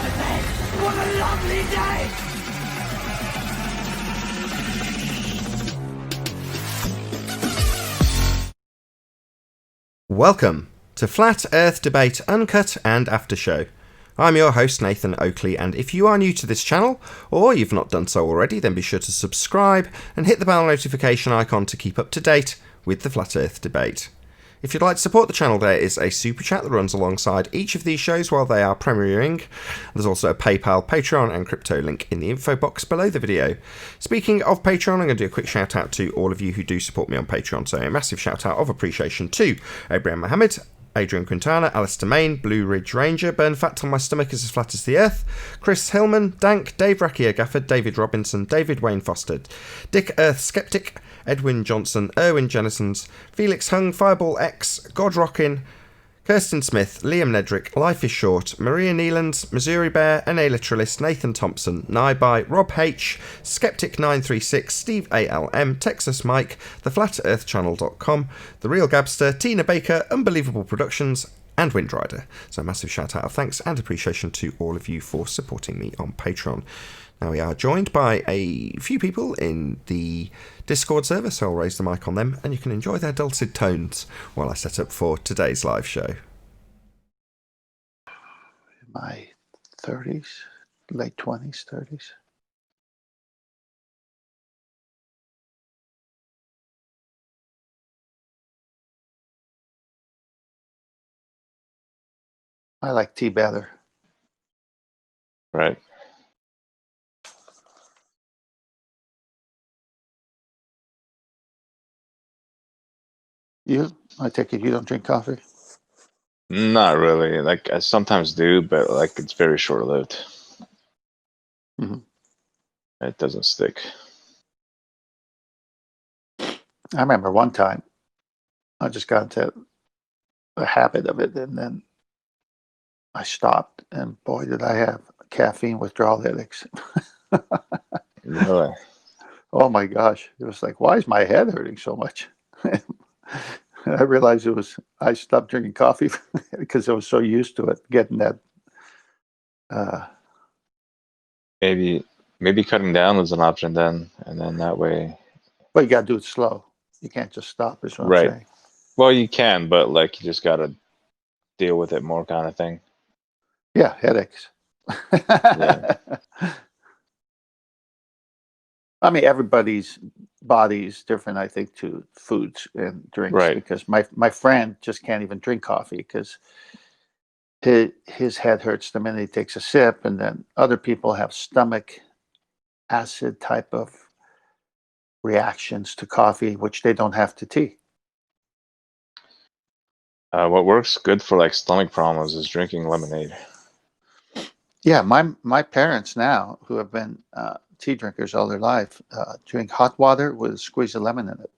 What a day! What a lovely day! Welcome to Flat Earth Debate Uncut and After Show. I'm your host Nathan Oakley, and if you are new to this channel, or you've not done so already, then be sure to subscribe and hit the bell notification icon to keep up to date with the Flat Earth Debate. If you'd like to support the channel, there is a super chat that runs alongside each of these shows while they are premiering. There's also a PayPal, Patreon and crypto link in the info box below the video. Speaking of Patreon, I'm going to do a quick shout out to all of you who do support me on Patreon. So a massive shout out of appreciation to Abraham Mohammed, Adrian Quintana, Alistair Main, Blue Ridge Ranger, Burn Fat Till My Stomach Is As Flat As the Earth, Chris Hillman, Dank, Dave Rackier Gafford, David Robinson, David Wayne Foster, Dick Earth Skeptic, Edwin Johnson, Erwin Jennisons, Felix Hung, Fireball X, God Rockin, Kirsten Smith, Liam Nedrick, Life is Short, Maria Neelands, Missouri Bear, NA Literalist, Nathan Thompson, Naibai, Rob H, Skeptic936, Steve ALM, Texas Mike, TheFlatEarthChannel.com, The Real Gabster, Tina Baker, Unbelievable Productions, and Windrider. So a massive shout out of thanks and appreciation to all of you for supporting me on Patreon. Now we are joined by a few people in the Discord server, so I'll raise the mic on them and you can enjoy their dulcet tones while I set up for today's live show. My 30s, late 20s, 30s. I like tea better. Right. I take it you don't drink coffee? Not really. Like I sometimes do, but like it's very short-lived. Mm-hmm. It doesn't stick. I remember one time I just got into the habit of it, and then I stopped, and boy, did I have caffeine withdrawal headaches. Really? Oh my gosh. It was like, why is my head hurting so much? I realized I stopped drinking coffee because I was so used to it, getting that. Maybe cutting down is an option then, and then that way. But you got to do it slow. You can't just stop, is what Right. I'm saying. Well, you can, but like you just gotta deal with it more, kind of thing. Yeah, headaches. Yeah. I mean, everybody's body is different, I think, to foods and drinks. Right. Because my friend just can't even drink coffee because his head hurts the minute he takes a sip, and then other people have stomach acid type of reactions to coffee, which they don't have to tea. What works good for like stomach problems is drinking lemonade. Yeah, my parents now, who have been tea drinkers all their life, drink hot water with a squeeze of lemon in it.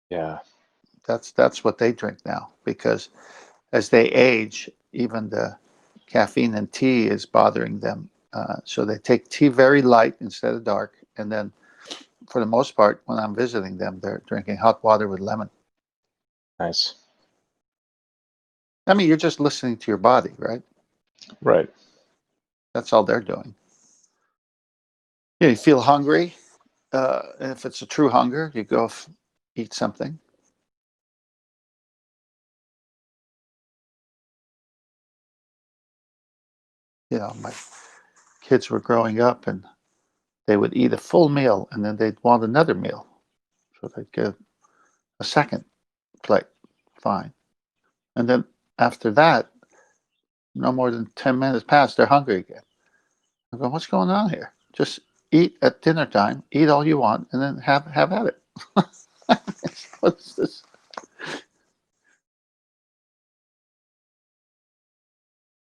Yeah. That's what they drink now, because as they age, even the caffeine in tea is bothering them. So they take tea very light instead of dark, and then for the most part, when I'm visiting them, they're drinking hot water with lemon. Nice. I mean, you're just listening to your body, right? Right. That's all they're doing. You feel hungry. And if it's a true hunger, you go eat something. My kids were growing up, and they would eat a full meal, and then they'd want another meal. So they'd get a second plate. Fine. And then after that, no more than 10 minutes pass, they're hungry again. I go, what's going on here? Just eat at dinner time, eat all you want, and then have at it. What's this?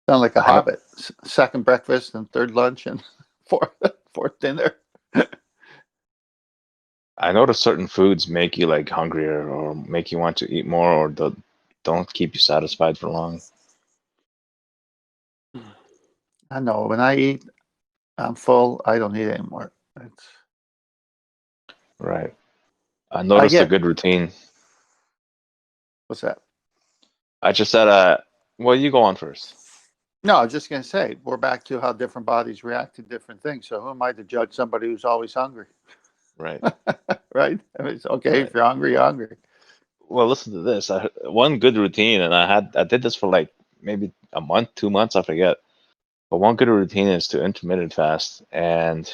Sound like a hobbit. Second breakfast and third lunch and fourth dinner. I notice certain foods make you like hungrier or make you want to eat more, or don't keep you satisfied for long. I know when I eat, I'm full. I don't eat anymore. It's Right. I noticed a good routine. What's that? I just said, well, you go on first. No, I was just going to say, we're back to how different bodies react to different things. So who am I to judge somebody who's always hungry? Right. Right? I mean, it's okay Right. if you're hungry, you're hungry. Well, listen to this. One good routine, and I did this for like maybe a month, 2 months, I forget. But one good routine is to intermittent fast, and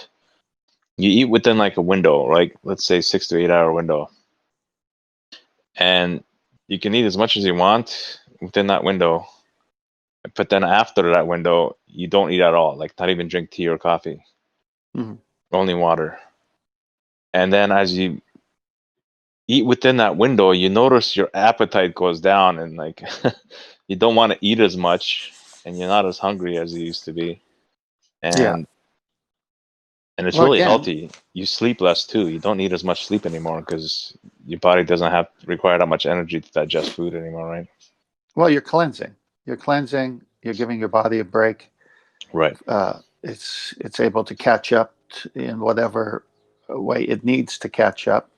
you eat within like a window, right? Let's say 6 to 8 hour window, and you can eat as much as you want within that window. But then after that window, you don't eat at all, like not even drink tea or coffee, Mhm. only water. And then as you eat within that window, you notice your appetite goes down, and like you don't want to eat as much, and you're not as hungry as you used to be. Yeah. And it's Well, really again, healthy. You sleep less too. You don't need as much sleep anymore because your body doesn't have require that much energy to digest food anymore, right? well, you're cleansing. You're cleansing. You're giving your body a break. Right. It's able to catch up in whatever way it needs to catch up.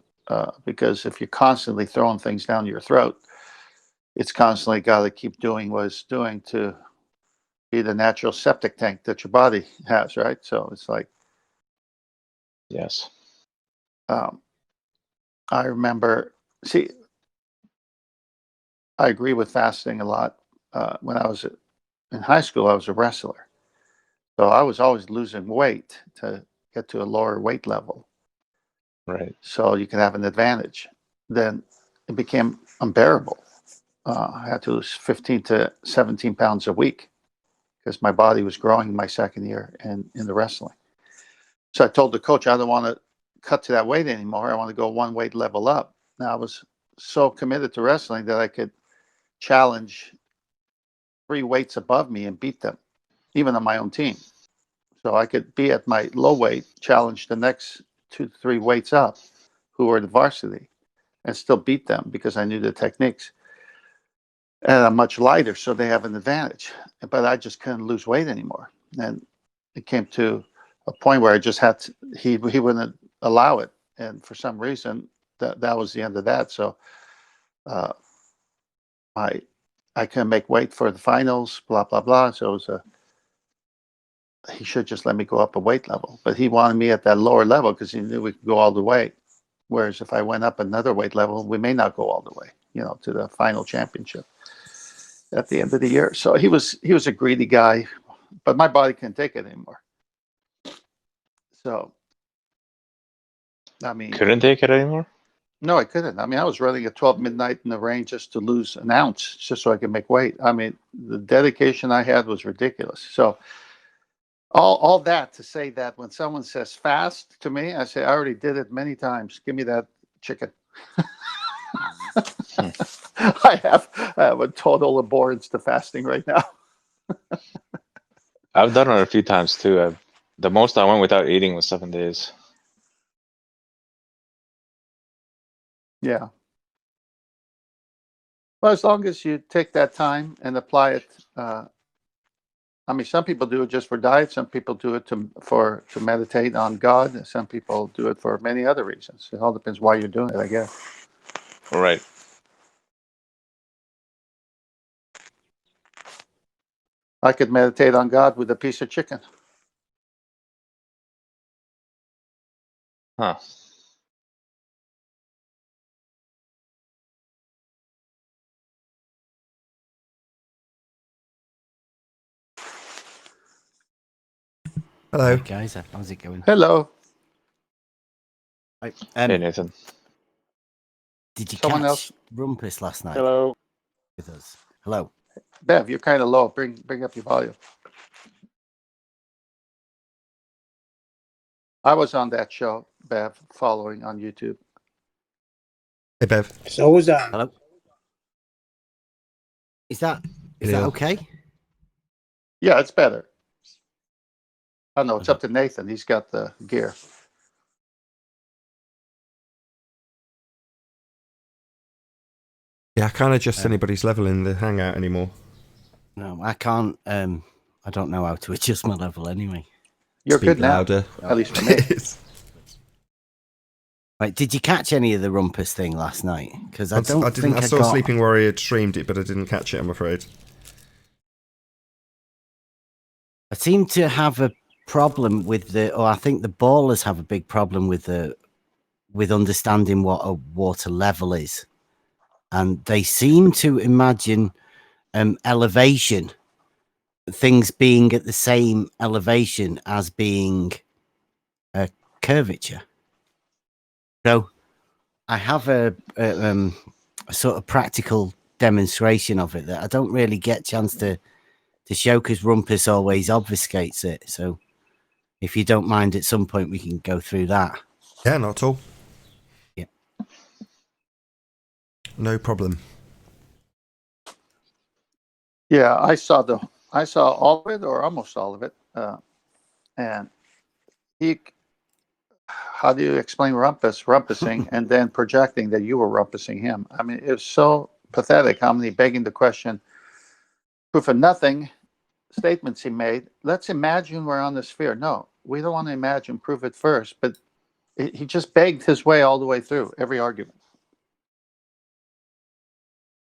Because if you're constantly throwing things down your throat, it's constantly got to keep doing what it's doing to be the natural septic tank that your body has, right? So it's like, Yes. um, I remember, see, I agree with fasting a lot. When I was in high school, I was a wrestler. So I was always losing weight to get to a lower weight level Right. so you can have an advantage. Then it became unbearable. I had to lose 15 to 17 pounds a week because my body was growing in my second year in the wrestling. So I told the coach, I don't want to cut to that weight anymore. I want to go one weight level up. Now I was so committed to wrestling that I could challenge 3 weights above me and beat them, even on my own team. So I could be at my low weight, challenge the next 2 to 3 weights up, who were the varsity, and still beat them because I knew the techniques. And I'm much lighter, so they have an advantage. But I just couldn't lose weight anymore. And it came to a point where I just had to, he wouldn't allow it. And for some reason, that was the end of that. So uh, I I couldn't make weight for the finals, blah, blah, blah. So it was he should just let me go up a weight level. But he wanted me at that lower level because he knew we could go all the way. Whereas if I went up another weight level, we may not go all the way, to the final championship at the end of the year. So he was a greedy guy, but my body can't take it anymore. So I mean, Couldn't take it anymore? no, I couldn't. I mean, I was running at 12 midnight in the rain just to lose an ounce, just so I could make weight. I mean, the dedication I had was ridiculous. So all that to say that when someone says fast to me, I say I already did it many times. Give me that chicken. Hmm. I have a total abhorrence to fasting right now. I've done it a few times too. The most I went without eating was 7 days. Yeah. Well, as long as you take that time and apply it. I mean, some people do it just for diet. Some people do it to meditate on God. Some people do it for many other reasons. It all depends why you're doing it, I guess. Right. I could meditate on God with a piece of chicken. Huh. Hello. Hey guys, how's it going? Hello. Right, Hey, Nathan. did you Someone catch else? Rumpus last night Hello. with us? Hello. Bev, you're kind of low. Bring up your volume. I was on that show, Bev, following on YouTube. Hey, Bev. So was I. Hello. Is that Yeah. okay? Yeah, it's better. I don't know. It's Okay. up to Nathan. He's got the gear. Yeah, I can't adjust anybody's level in the Hangout anymore. No, I can't. I don't know how to adjust my level anyway. You're Speak good now, louder. at least for me. Right, did you catch any of the Rumpus thing last night? Because I I don't didn't. think I I saw got. Sleeping Warrior streamed it, but I didn't catch it. I'm afraid. I seem to have a problem with I think the ballers have a big problem with understanding what a water level is, and they seem to imagine elevation, things being at the same elevation as being a curvature. So I have a sort of practical demonstration of it that I don't really get a chance to show because Rumpus always obfuscates it. So if you don't mind, at some point we can go through that. Yeah, not at all. Yeah. No problem. Yeah, I saw all of it, or almost all of it, and how do you explain rumpusing, and then projecting that you were rumpusing him? I mean, it was so pathetic how many begging the question, proof of nothing statements he made. Let's imagine we're on the sphere. No, we don't want to imagine, prove it first. But he just begged his way all the way through every argument.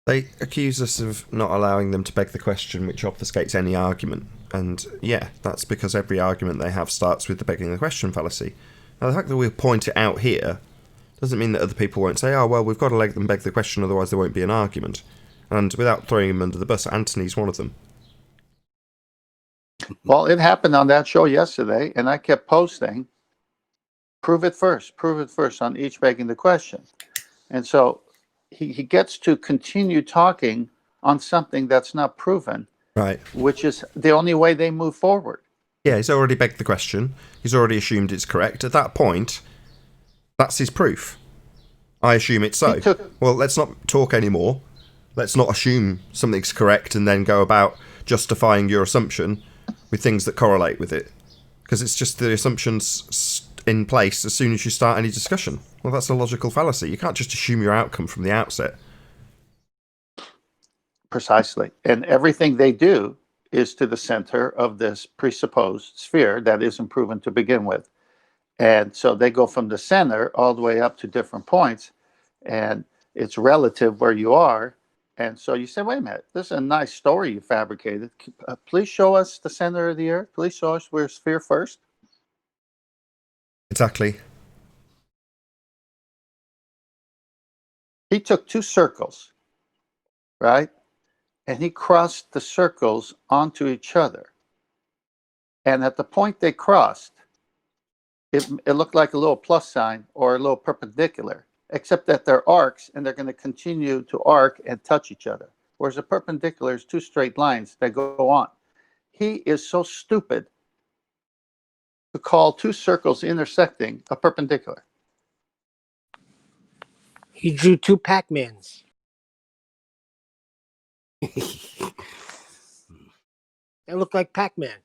They accuse us of not allowing them to beg the question, which obfuscates any argument. And yeah, that's because every argument they have starts with the begging the question fallacy. Now, the fact that we point it out here doesn't mean that other people won't say, oh, well, we've got to let them beg the question, otherwise there won't be an argument. And without throwing him under the bus, Anthony's one of them. Well, it happened on that show yesterday, and I kept posting, prove it first on each begging the question. And so he gets to continue talking on something that's not proven, right? Which is the only way they move forward. Yeah, he's already begged the question. He's already assumed it's correct. At that point, that's his proof. I assume it's so. Well, let's not talk anymore. Let's not assume something's correct and then go about justifying your assumption with things that correlate with it. Because it's just the assumptions in place as soon as you start any discussion. Well, that's a logical fallacy. You can't just assume your outcome from the outset. Precisely. And everything they do is to the center of this presupposed sphere that isn't proven to begin with. And so they go from the center all the way up to different points, and it's relative where you are. And so you say, wait a minute, this is a nice story you fabricated. Please show us the center of the earth. Please show us we're sphere first. Exactly. He took two circles, right? And he crossed the circles onto each other. And at the point they crossed, it looked like a little plus sign or a little perpendicular, except that they're arcs and they're going to continue to arc and touch each other. Whereas a perpendicular is two straight lines that go on. He is so stupid to call two circles intersecting a perpendicular. He drew two Pac-Mans. It looked like Pac-Man.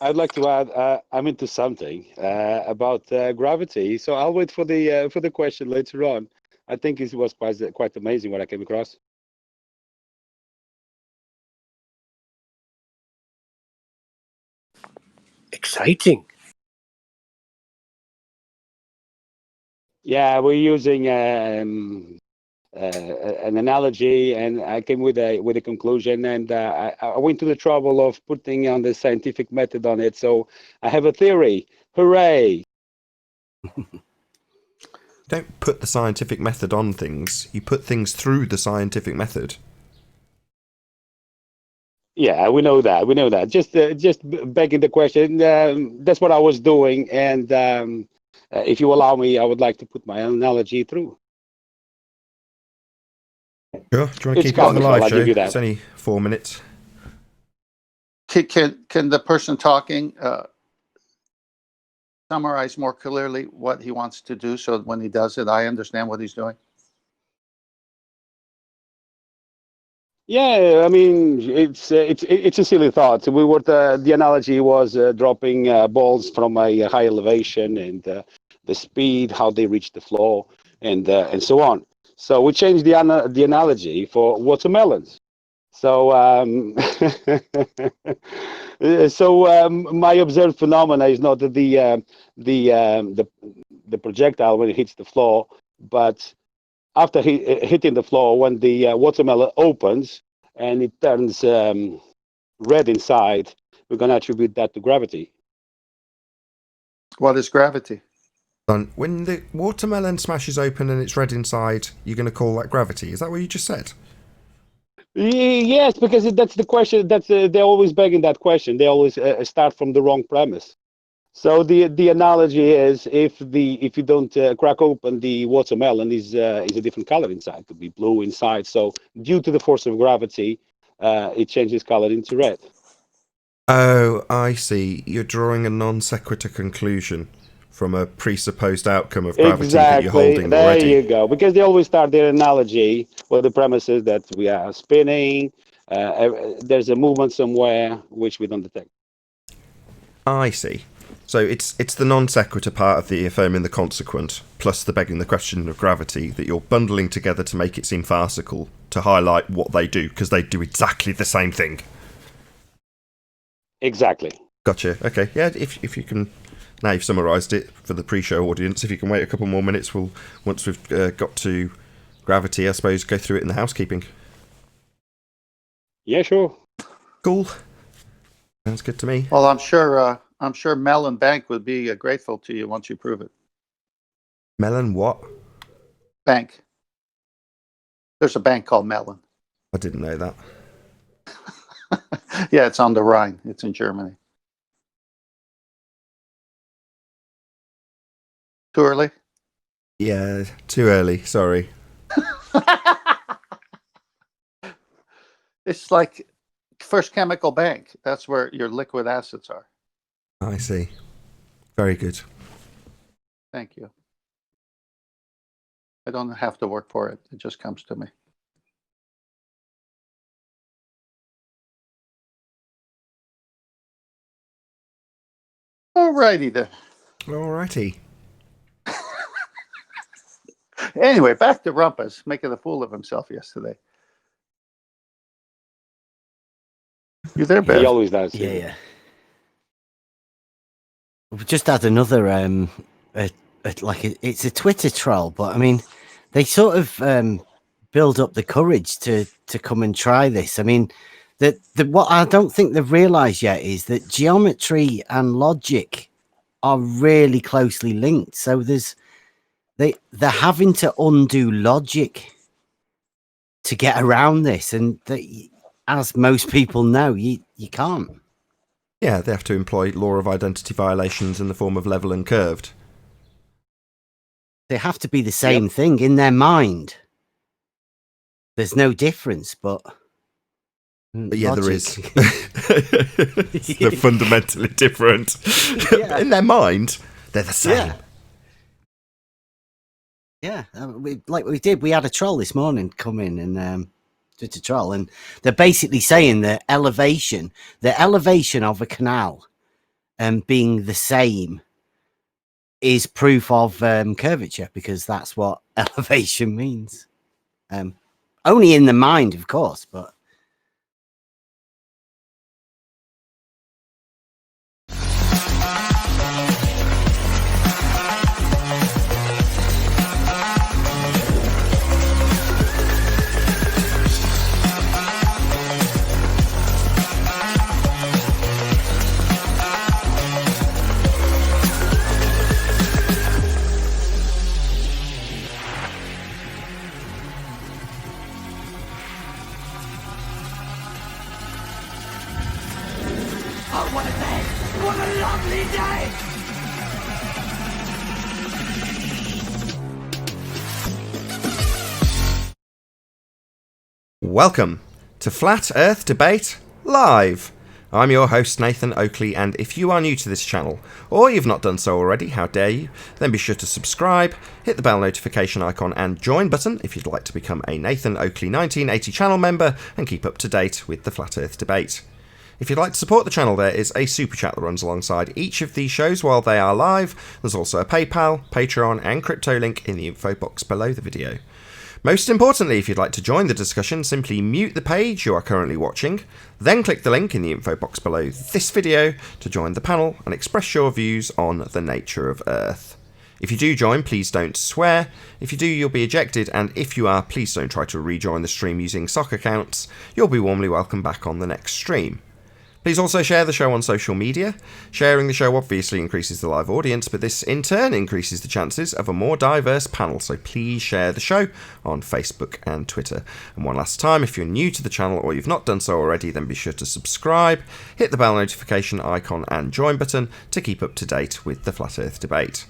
I'd like to add, I'm into something about gravity, so I'll wait for the question later on. I think it was quite amazing what I came across. Exciting. Yeah, we're using an analogy, and I came with a conclusion, and I went to the trouble of putting on the scientific method on it. So I have a theory. Hooray! Don't put the scientific method on things. You put things through the scientific method. Yeah, we know that. We know that. Just begging the question. That's what I was doing, and if you allow me, I would like to put my analogy through. Sure. Do you want to keep it on the live show? It's only 4 minutes. Can the person talking summarize more clearly what he wants to do, so when he does it, I understand what he's doing? Yeah, I mean, it's a silly thought. We were the analogy was dropping balls from a high elevation, and the speed, how they reach the floor, and so on. So we changed the analogy for watermelons. So my observed phenomena is not that the projectile when it hits the floor, but after hitting the floor, when the watermelon opens and it turns red inside, we're going to attribute that to gravity. What is gravity? When the watermelon smashes open and it's red inside, you're going to call that gravity. Is that what you just said? Yes, because that's the question. That's they're always begging that question. They always start from the wrong premise. So the analogy is if you don't crack open the watermelon is a different color inside. It could be blue inside. So due to the force of gravity, it changes color into red. Oh, I see. You're drawing a non sequitur conclusion from a presupposed outcome of gravity that you're holding there already. You go. Because they always start their analogy with the premise is that we are spinning. There's a movement somewhere which we don't detect. I see. So it's the non sequitur part of the affirming the consequent, plus the begging the question of gravity, that you're bundling together to make it seem farcical, to highlight what they do, because they do exactly the same thing. Exactly. Gotcha. Okay. Yeah. If you can, now you've summarised it for the pre-show audience. If you can wait a couple more minutes, once we've got to gravity, I suppose, go through it in the housekeeping. Yeah, sure. Cool. Sounds good to me. Well, I'm sure Mellon Bank would be grateful to you once you prove it. Melon what? Bank. There's a bank called Mellon. I didn't know that. Yeah, it's on the Rhine. It's in Germany. Too early? Yeah, too early. Sorry. It's like First Chemical Bank. That's where your liquid assets are. I see. Very good. Thank you. I don't have to work for it. It just comes to me. Alrighty then. Alrighty. Anyway, back to Rumpus making a fool of himself yesterday. You there, Ben? He always does. Yeah. We've just had another it's a Twitter troll, but I mean, they sort of build up the courage to come and try this. I mean, what I don't think they've realised yet is that geometry and logic are really closely linked. So they're having to undo logic to get around this, and as most people know, you can't. Yeah, they have to employ law of identity violations in the form of level and curved. They have to be the same thing in their mind. There's no difference, but yeah, there is. They're fundamentally different. In their mind, they're the same. Yeah. We had a troll this morning come in and to troll, and they're basically saying the elevation of a canal being the same is proof of curvature, because that's what elevation means. Only in the mind, of course, but Oh, what a day! What a lovely day! Welcome to Flat Earth Debate Live. I'm your host, Nathan Oakley, and if you are new to this channel, or you've not done so already, how dare you, then be sure to subscribe, hit the bell notification icon and join button if you'd like to become a Nathan Oakley 1980 channel member and keep up to date with the Flat Earth Debate. If you'd like to support the channel, there is a super chat that runs alongside each of these shows while they are live. There's also a PayPal, Patreon and crypto link in the info box below the video. Most importantly, if you'd like to join the discussion, simply mute the page you are currently watching, then click the link in the info box below this video to join the panel and express your views on the nature of Earth. If you do join, please don't swear. If you do, you'll be ejected, and if you are, please don't try to rejoin the stream using sock accounts. You'll be warmly welcome back on the next stream. Please also share the show on social media. Sharing the show obviously increases the live audience, but this in turn increases the chances of a more diverse panel, so please share the show on Facebook and Twitter. And one last time, if you're new to the channel or you've not done so already, then be sure to subscribe, hit the bell notification icon and join button to keep up to date with the Flat Earth debate.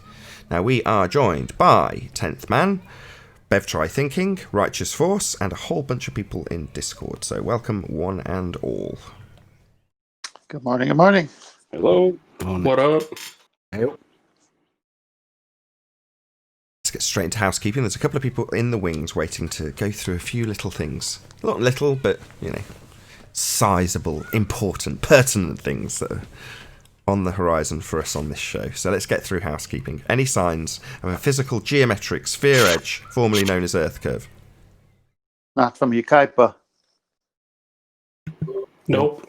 Now we are joined by 10th Man, Bev Try Thinking, Righteous Force, and a whole bunch of people in Discord. So welcome one and all. Good morning. Good morning. Hello. What up? Let's get straight into housekeeping. There's a couple of people in the wings waiting to go through a few little things. Not little, but, you know, sizable, important, pertinent things that are on the horizon for us on this show. So let's get through housekeeping. Any signs of a physical geometric sphere edge, formerly known as Earth curve? Not from Ukaipa. Nope.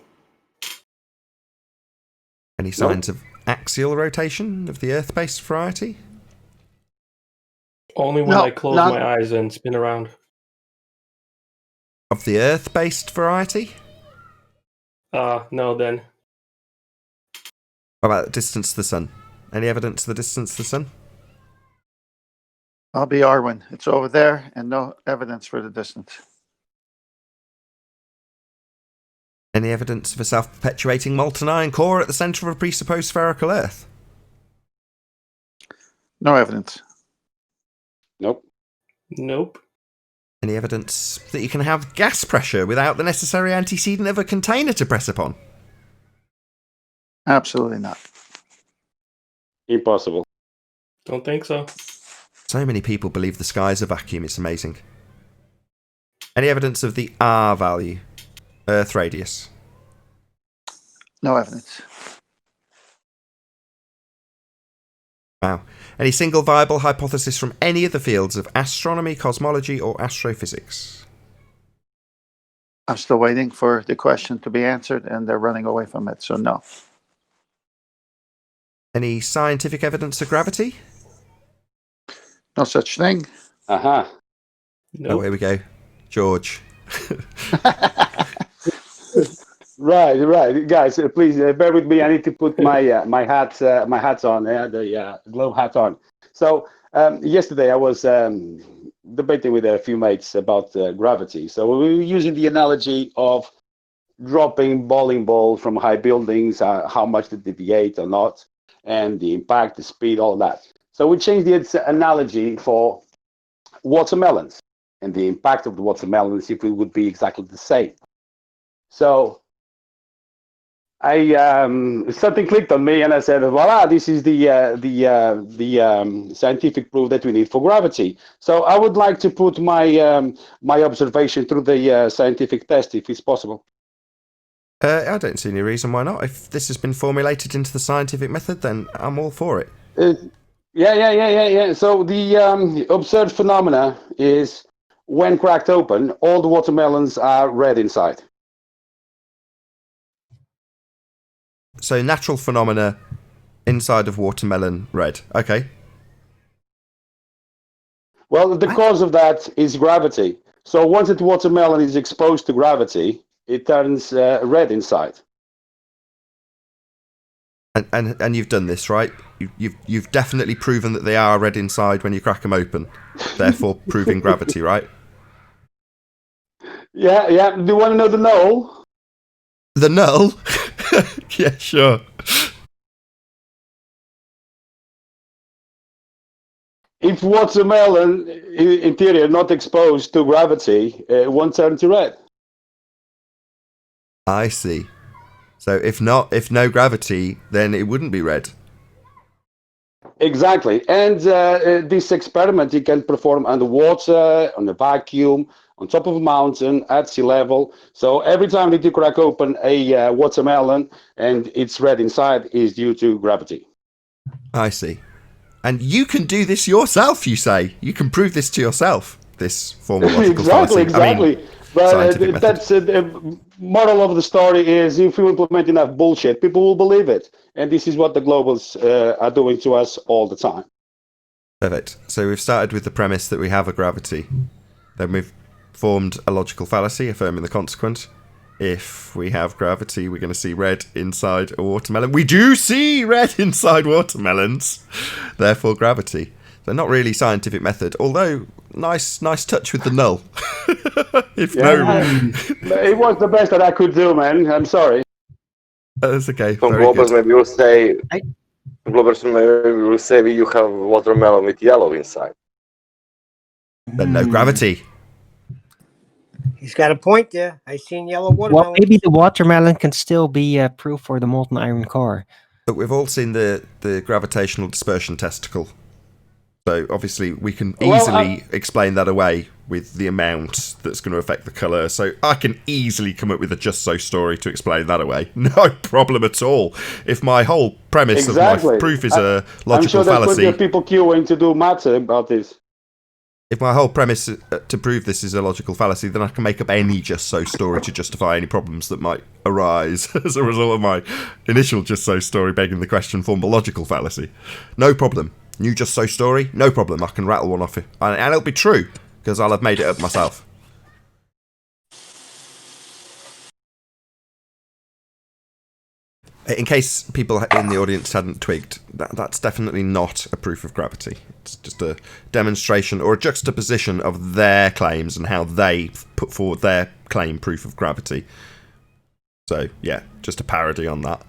Any signs of axial rotation of the Earth-based variety? Only when No, I close not- my eyes and spin around. Of the Earth-based variety? No then. What about the distance to the sun? Any evidence of the distance to the sun? I'll be Arwen. It's over there and no evidence for the distance. Any evidence of a self-perpetuating molten iron core at the centre of a presupposed spherical Earth? No evidence. Nope. Nope. Any evidence that you can have gas pressure without the necessary antecedent of a container to press upon? Absolutely not. Impossible. Don't think so. So many people believe the sky is a vacuum, it's amazing. Any evidence of the R value? Earth radius? No evidence. Wow. Any single viable hypothesis from any of the fields of astronomy, cosmology, or astrophysics? I'm still waiting for the question to be answered and they're running away from it, so no. Any scientific evidence of gravity? No such thing. Aha. Oh, Nope. here we go. George. Right, guys. Please bear with me. I need to put my my hat on, the glove hat on. So yesterday I was debating with a few mates about gravity. So we were using the analogy of dropping bowling ball from high buildings, how much they deviate or not, and the impact, the speed, all that. So we changed the analogy for watermelons and the impact of the watermelons if it would be exactly the same. So I something clicked on me and I said, voila, this is the scientific proof that we need for gravity. So I would like to put my my observation through the scientific test if it's possible. I don't see any reason why not. If this has been formulated into the scientific method, then I'm all for it. Yeah. So the observed phenomena is when cracked open, all the watermelons are red inside. So natural phenomena inside of watermelon red. Okay. Well, the cause of that is gravity. So once the watermelon is exposed to gravity, it turns red inside. And you've done this, right? You've definitely proven that they are red inside when you crack them open, therefore proving gravity, right? Yeah. Do you want to know the null? The null? Yeah, sure. If watermelon interior not exposed to gravity, it won't turn to red. I see. So if no gravity, then it wouldn't be red. Exactly. And this experiment you can perform underwater, on a vacuum, on top of a mountain, at sea level. So every time that you crack open a watermelon and it's red inside is due to gravity. I see. And you can do this yourself, you say? You can prove this to yourself, this form of logical fallacy. Exactly. I mean, but scientific method. that's the moral of the story is if you implement enough bullshit, people will believe it. And this is what the globals are doing to us all the time. Perfect. So we've started with the premise that we have a gravity. Then we've formed a logical fallacy affirming the consequent. if we have gravity, we're going to see red inside a watermelon. We do see red inside watermelons, therefore gravity. So not really scientific method, although nice touch with the null. If It was the best that I could do, man. I'm sorry. That's okay. Some Very Globers good. maybe will say, you have watermelon with yellow inside. Then no gravity. He's got a point there. I seen yellow Well, watermelon. maybe the watermelon can still be proof for the molten iron core. But we've all seen the gravitational dispersion testicle. So obviously we can easily explain that away with the amount that's going to affect the colour. So I can easily come up with a just so story to explain that away. No problem at all. If my whole premise of my proof is a logical I'm sure there's fallacy... plenty of people queuing to do maths about this. If my whole premise to prove this is a logical fallacy, then I can make up any just so story to justify any problems that might arise as a result of my initial just so story begging the question form a logical fallacy. No problem. New just so story, no problem. I can rattle one off it. And it'll be true, because I'll have made it up myself. In case people in the audience hadn't twigged, that's definitely not a proof of gravity. It's just a demonstration or a juxtaposition of their claims and how they put forward their claim proof of gravity. So, yeah, just a parody on that.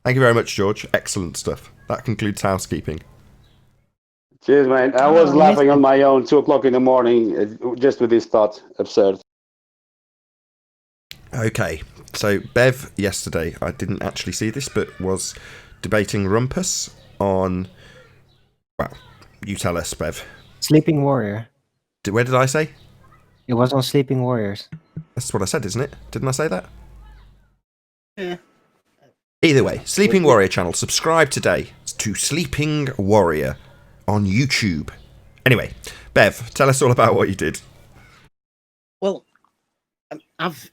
Thank you very much, George. Excellent stuff. That concludes housekeeping. Cheers, man. I was laughing on my own 2 o'clock in the morning just with this thought. Absurd. Okay, so Bev yesterday, I didn't actually see this, but was debating Rumpus on... Well, you tell us, Bev. Sleeping Warrior. Where did I say? It was on Sleeping Warriors. That's what I said, isn't it? Didn't I say that? Yeah. Either way, Sleeping Warrior channel. Subscribe today to Sleeping Warrior on YouTube. Anyway, Bev, tell us all about what you did. Well, I've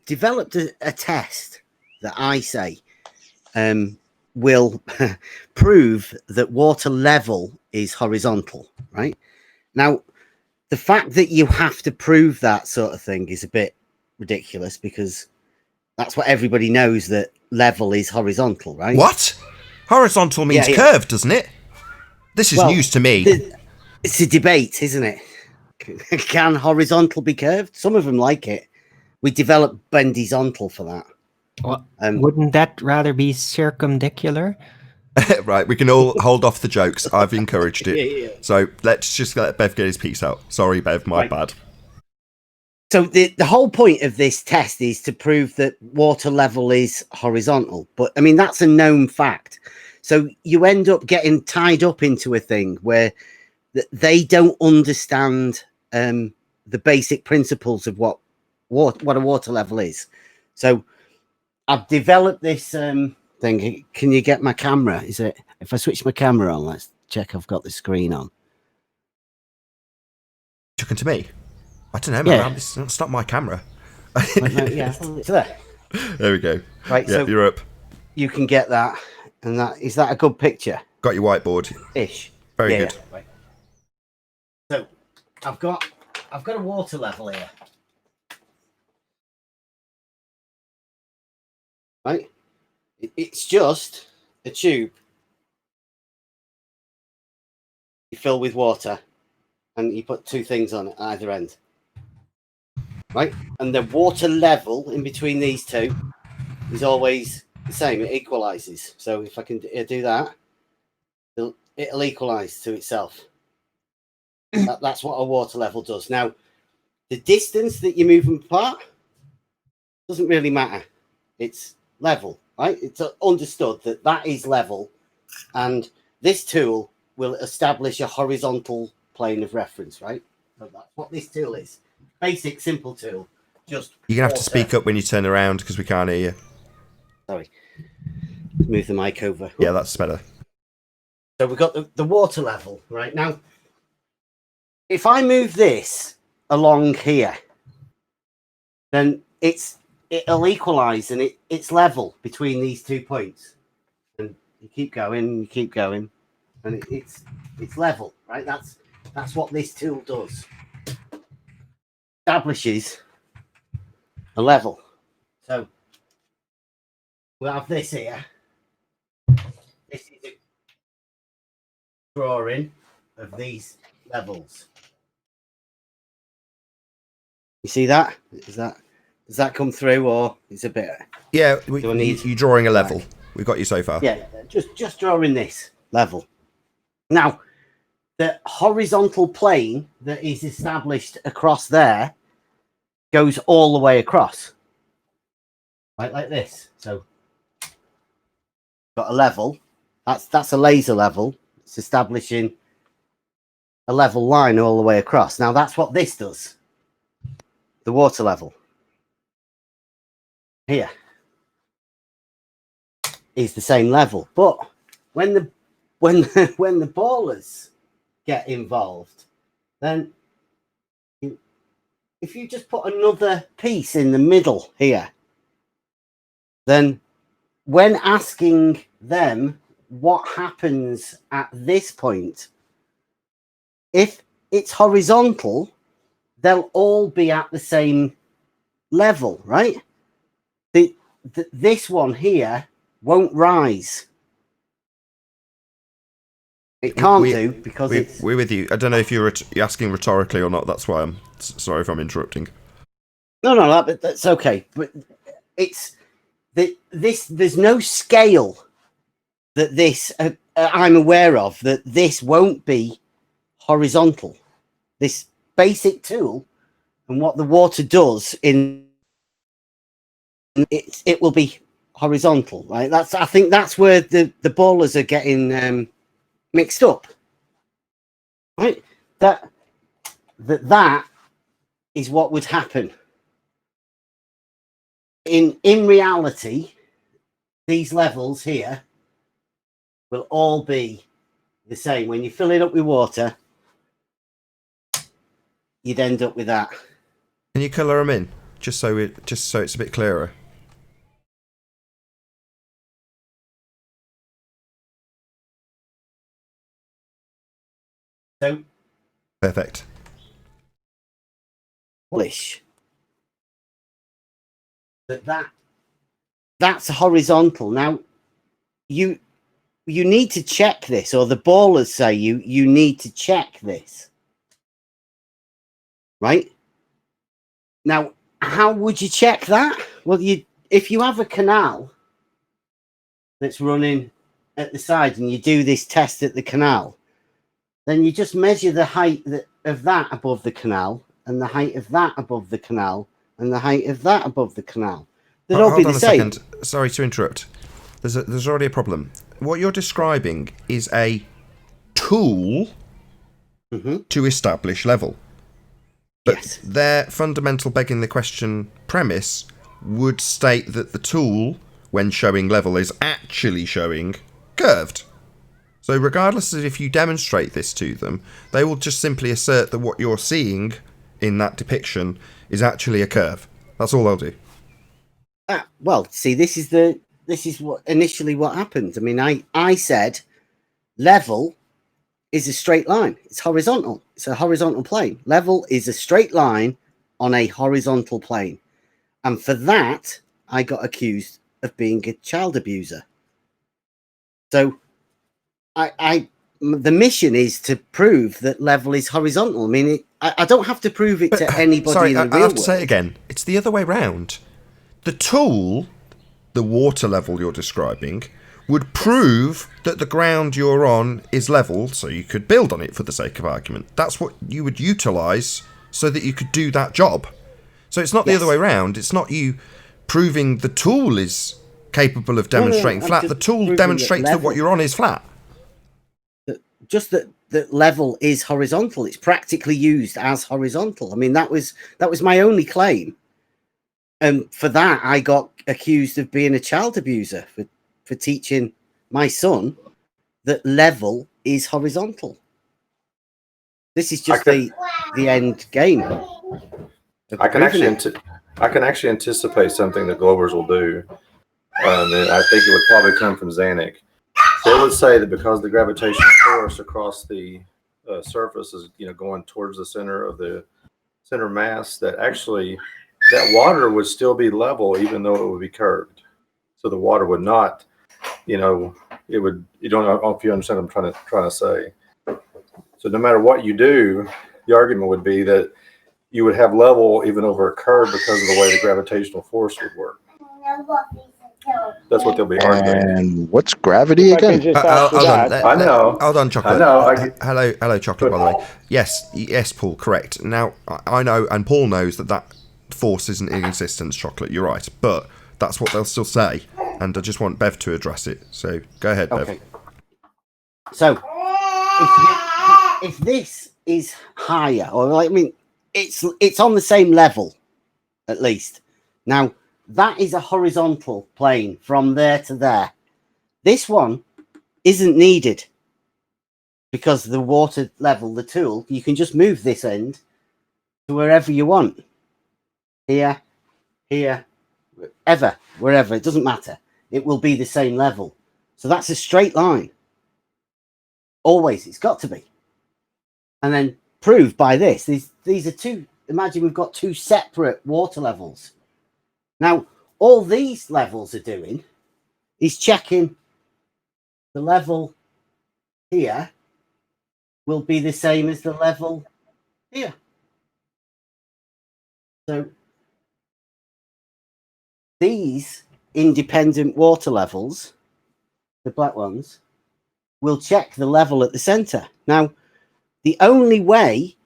developed a test that I say will prove that water level is horizontal, right? Now, the fact that you have to prove that sort of thing is a bit ridiculous because that's what everybody knows, that level is horizontal, right? What? Horizontal means curved, doesn't it? This is news to me. It's a debate, isn't it? Can horizontal be curved? Some of them like it. We developed bendizontal for that. Well, wouldn't that rather be circumdicular? Right, we can all hold off the jokes. I've encouraged it. Yeah. So let's just let Bev get his piece out. Sorry, Bev, my bad. So the whole point of this test is to prove that water level is horizontal. But, I mean, that's a known fact. So you end up getting tied up into a thing where they don't understand the basic principles of what a water level is. So I've developed this thing. Can you get my camera? Is it, if I switch my camera on, let's check I've got the screen on. Talking to me? I don't know, man. It's not my camera. Yeah, it's there. There we go. Right, yeah, so you're up. You can get that, and is that a good picture? Got your whiteboard. Ish. Very good. Yeah, right. So I've got a water level here. Right? It's just a tube you fill with water and you put two things on it at either end. Right? And the water level in between these two is always the same. It equalizes. So if I can do that, it'll equalize to itself. That's what a water level does. Now, the distance that you move them apart doesn't really matter. It's level, right? It's understood that is level, and this tool will establish a horizontal plane of reference, right? So that's what this tool is. Basic, simple tool. Just you're gonna have to speak up when you turn around because we can't hear you. Sorry. Let's move the mic over. Yeah, that's better. So we've got the water level right now. If I move this along here, then it'll equalize and it's level between these 2 points. And you keep going, and it's level, right? That's what this tool does. Establishes a level. So we'll have this here. This is a drawing of these levels. You see that? Does that come through, or is a bit? Yeah, Do I need- you're drawing a level. We've got you so far. Yeah, just drawing this level. Now, the horizontal plane that is established across there goes all the way across, right, like this. So, got a level. That's a laser level. It's establishing a level line all the way across. Now, that's what this does. The water level here is the same level, but when the ballers get involved, then if you just put another piece in the middle here, then when asking them what happens at this point, if it's horizontal, they'll all be at the same level, right? This one here won't rise. It can't do because we're with you. I don't know if you're asking rhetorically or not. That's why I'm sorry if I'm interrupting. No, that's okay. But it's this. There's no scale that this I'm aware of that this won't be horizontal. This basic tool and what the water does in it will be horizontal, right? I think that's where the ballers are getting mixed up, right? That is what would happen. In reality, these levels here will all be the same. When you fill it up with water, you'd end up with that. Can you colour them in just so it's a bit clearer? So perfect. Polish. That's horizontal. Now you need to check this, or the ballers say you need to check this. Right? Now, how would you check that? Well, if you have a canal that's running at the side and you do this test at the canal, then you just measure the height of that above the canal and the height of that above the canal and the height of that above the canal. They'll all be the same. Hold on a second. Sorry to interrupt. There's already a problem. What you're describing is a tool to establish level. But yes. Their fundamental begging the question premise would state that the tool, when showing level, is actually showing curved. So regardless of if you demonstrate this to them, they will just simply assert that what you're seeing in that depiction is actually a curve. That's all they'll do. Well, see, this is what initially what happened. I mean, I said level is a straight line. It's horizontal. It's a horizontal plane. Level is a straight line on a horizontal plane. And for that, I got accused of being a child abuser. So the mission is to prove that level is horizontal. I mean, I don't have to prove it to anybody sorry, in the I real have to world. say it again. It's the other way round. The tool, the water level you're describing, would prove that the ground you're on is level, so you could build on it for the sake of argument. That's what you would utilise so that you could do that job. So it's not the other way round. It's not you proving the tool is capable of demonstrating flat. The tool demonstrates that what you're on is flat. Just that level is horizontal. It's practically used as horizontal. I mean, that was my only claim. And for that, I got accused of being a child abuser for teaching my son that level is horizontal. This is just the end game. I can actually anticipate something the Globers will do. And I think it would probably come from Zanuck. They would say that because the gravitational force across the surface is going towards the center of the center mass, that actually that water would still be level even though it would be curved. So the water would not, it would. You don't know if you understand what I'm trying to say. So no matter what you do, the argument would be that you would have level even over a curve because of the way the gravitational force would work. That's what they'll be arguing. And what's gravity If I can again? just add to that. I know. Hold on, Chocolate. I know. Hello, Chocolate. By the way, yes, Paul, correct. Now I know, and Paul knows that force isn't in existence. Chocolate, you're right, but that's what they'll still say, and I just want Bev to address it. So go ahead, Bev. Okay. So if this is higher, or it's on the same level, at least. Now that is a horizontal plane from there to there. This one isn't needed because the water level, the tool, you can just move this end to wherever you want. Here, wherever, it doesn't matter. It will be the same level. So that's a straight line. Always, it's got to be. And then proved by this. These are two, imagine we've got two separate water levels. Now, all these levels are doing is checking the level here will be the same as the level here. So these independent water levels, the black ones, will check the level at the center. Now, the only way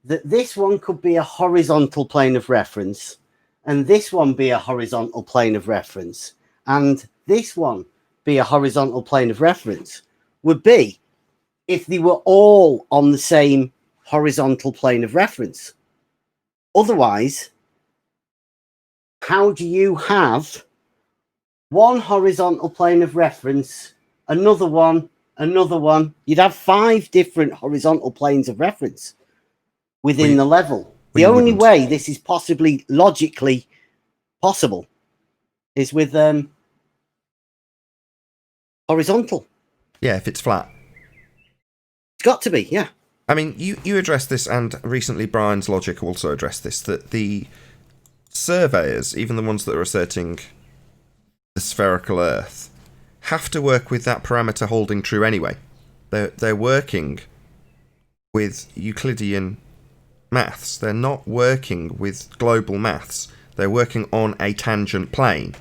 that this one could be a horizontal plane of reference and this one be a horizontal plane of reference and this one be a horizontal plane of reference would be if they were all on the same horizontal plane of reference. Otherwise, how do you have one horizontal plane of reference, another one? You'd have 5 different horizontal planes of reference within the level. The only way this is possibly logically possible is with horizontal. Yeah, if it's flat. It's got to be, yeah. I mean, you addressed this, and recently Brian's logic also addressed this, that the surveyors, even the ones that are asserting the spherical Earth, have to work with that parameter holding true anyway. They're working with Euclidean maths. They're not working with global maths. They're working on a tangent plane.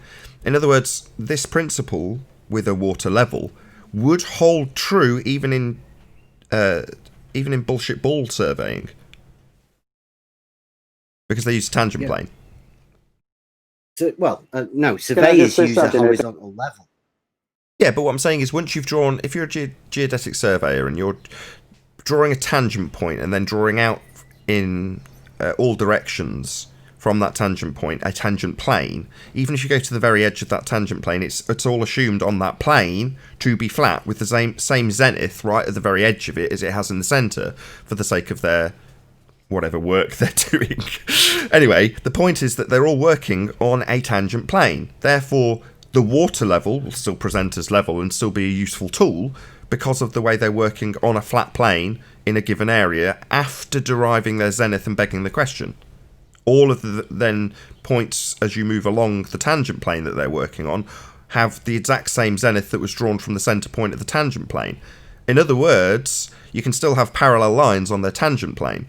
In other words, this principle with a water level would hold true even in bullshit ball surveying, because they use tangent plane. So, no, surveyors use a horizontal level. Yeah, but what I'm saying is, once you've drawn, if you're a geodetic surveyor and you're drawing a tangent point and then drawing out in all directions from that tangent point a tangent plane, even if you go to the very edge of that tangent plane, it's all assumed on that plane to be flat with the same zenith right at the very edge of it as it has in the centre, for the sake of their whatever work they're doing. Anyway, the point is that they're all working on a tangent plane. Therefore, the water level will still present as level and still be a useful tool because of the way they're working on a flat plane in a given area after deriving their zenith and begging the question. All of the then points as you move along the tangent plane that they're working on have the exact same zenith that was drawn from the centre point of the tangent plane. In other words, you can still have parallel lines on their tangent plane,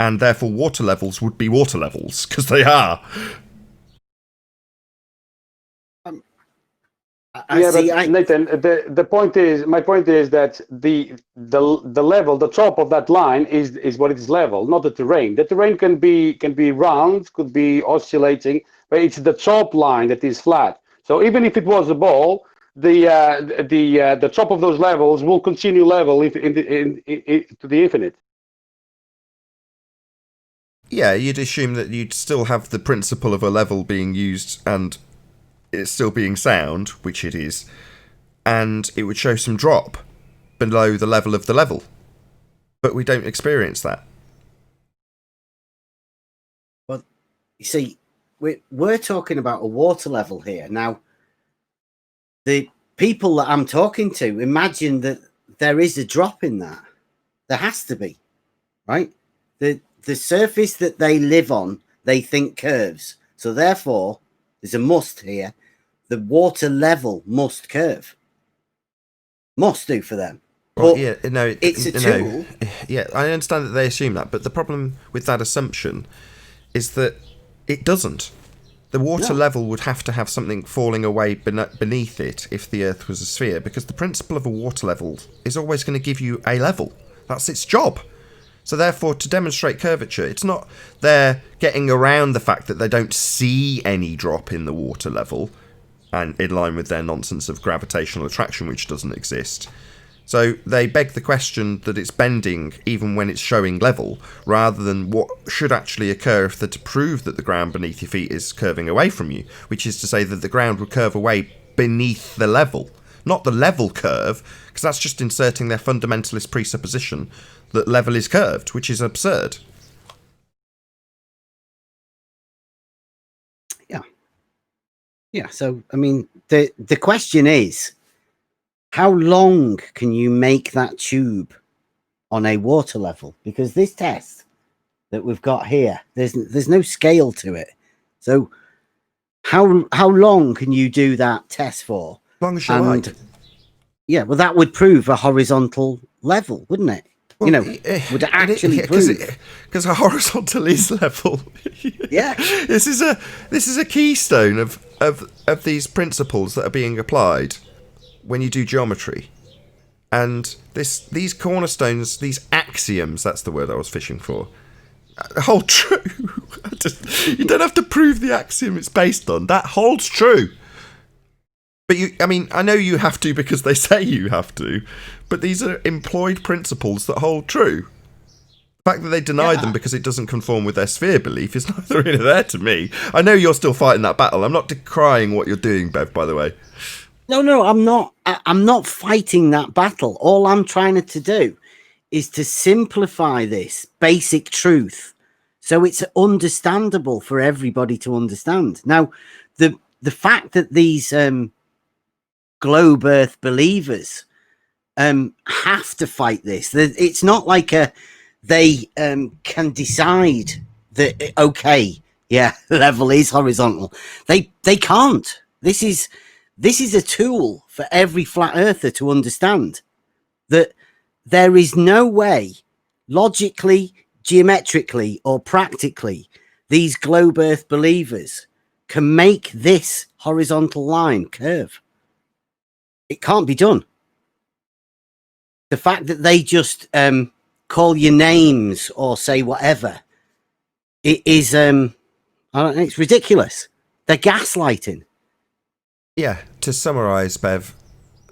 and therefore water levels would be water levels, because they are. Nathan, the point is, my point is that the level, the top of that line is what it is level, not the terrain. The terrain can be round, could be oscillating, but it's the top line that is flat. So even if it was a ball, the top of those levels will continue level to the infinite. Yeah, you'd assume that you'd still have the principle of a level being used and it's still being sound, which it is, and it would show some drop below the level of the level. But we don't experience that. Well, you see, we're talking about a water level here. Now, the people that I'm talking to imagine that there is a drop in that. There has to be, right? The surface that they live on, they think curves. So therefore, there's a must here. The water level must curve. Must do for them. Well, But yeah, no, it's a tool. Yeah, I understand that they assume that, but the problem with that assumption is that it doesn't. The water level would have to have something falling away beneath it if the Earth was a sphere, because the principle of a water level is always going to give you a level. That's its job. So therefore, to demonstrate curvature, it's not they're getting around the fact that they don't see any drop in the water level, and in line with their nonsense of gravitational attraction, which doesn't exist. So they beg the question that it's bending even when it's showing level, rather than what should actually occur if they're to prove that the ground beneath your feet is curving away from you, which is to say that the ground would curve away beneath the level, not the level curve, because that's just inserting their fundamentalist presupposition that level is curved, which is absurd. Yeah, so, I mean, the question is, how long can you make that tube on a water level? Because this test that we've got here, there's no scale to it. So how long can you do that test for? As long as you like. Yeah, well, that would prove a horizontal level, wouldn't it? Well, would it actually prove? Because a horizontal is level. Yeah. This is a keystone of these principles that are being applied when you do geometry. And these cornerstones, these axioms, that's the word I was fishing for, hold true. You don't have to prove the axiom it's based on. That holds true. But I know you have to because they say you have to, but these are employed principles that hold true. The fact that they deny them because it doesn't conform with their sphere belief is neither here nor there to me. I know you're still fighting that battle. I'm not decrying what you're doing, Bev, by the way. No, I'm not. I'm not fighting that battle. All I'm trying to do is to simplify this basic truth so it's understandable for everybody to understand. Now, the fact that these globe Earth believers have to fight this. It's not like they can decide that okay, yeah, level is horizontal. They can't. This is a tool for every flat earther to understand that there is no way, logically, geometrically, or practically, these globe Earth believers can make this horizontal line curve. It can't be done. The fact that they just call you names or say whatever, it is, I don't know, it's ridiculous. They're gaslighting. Yeah, to summarise, Bev,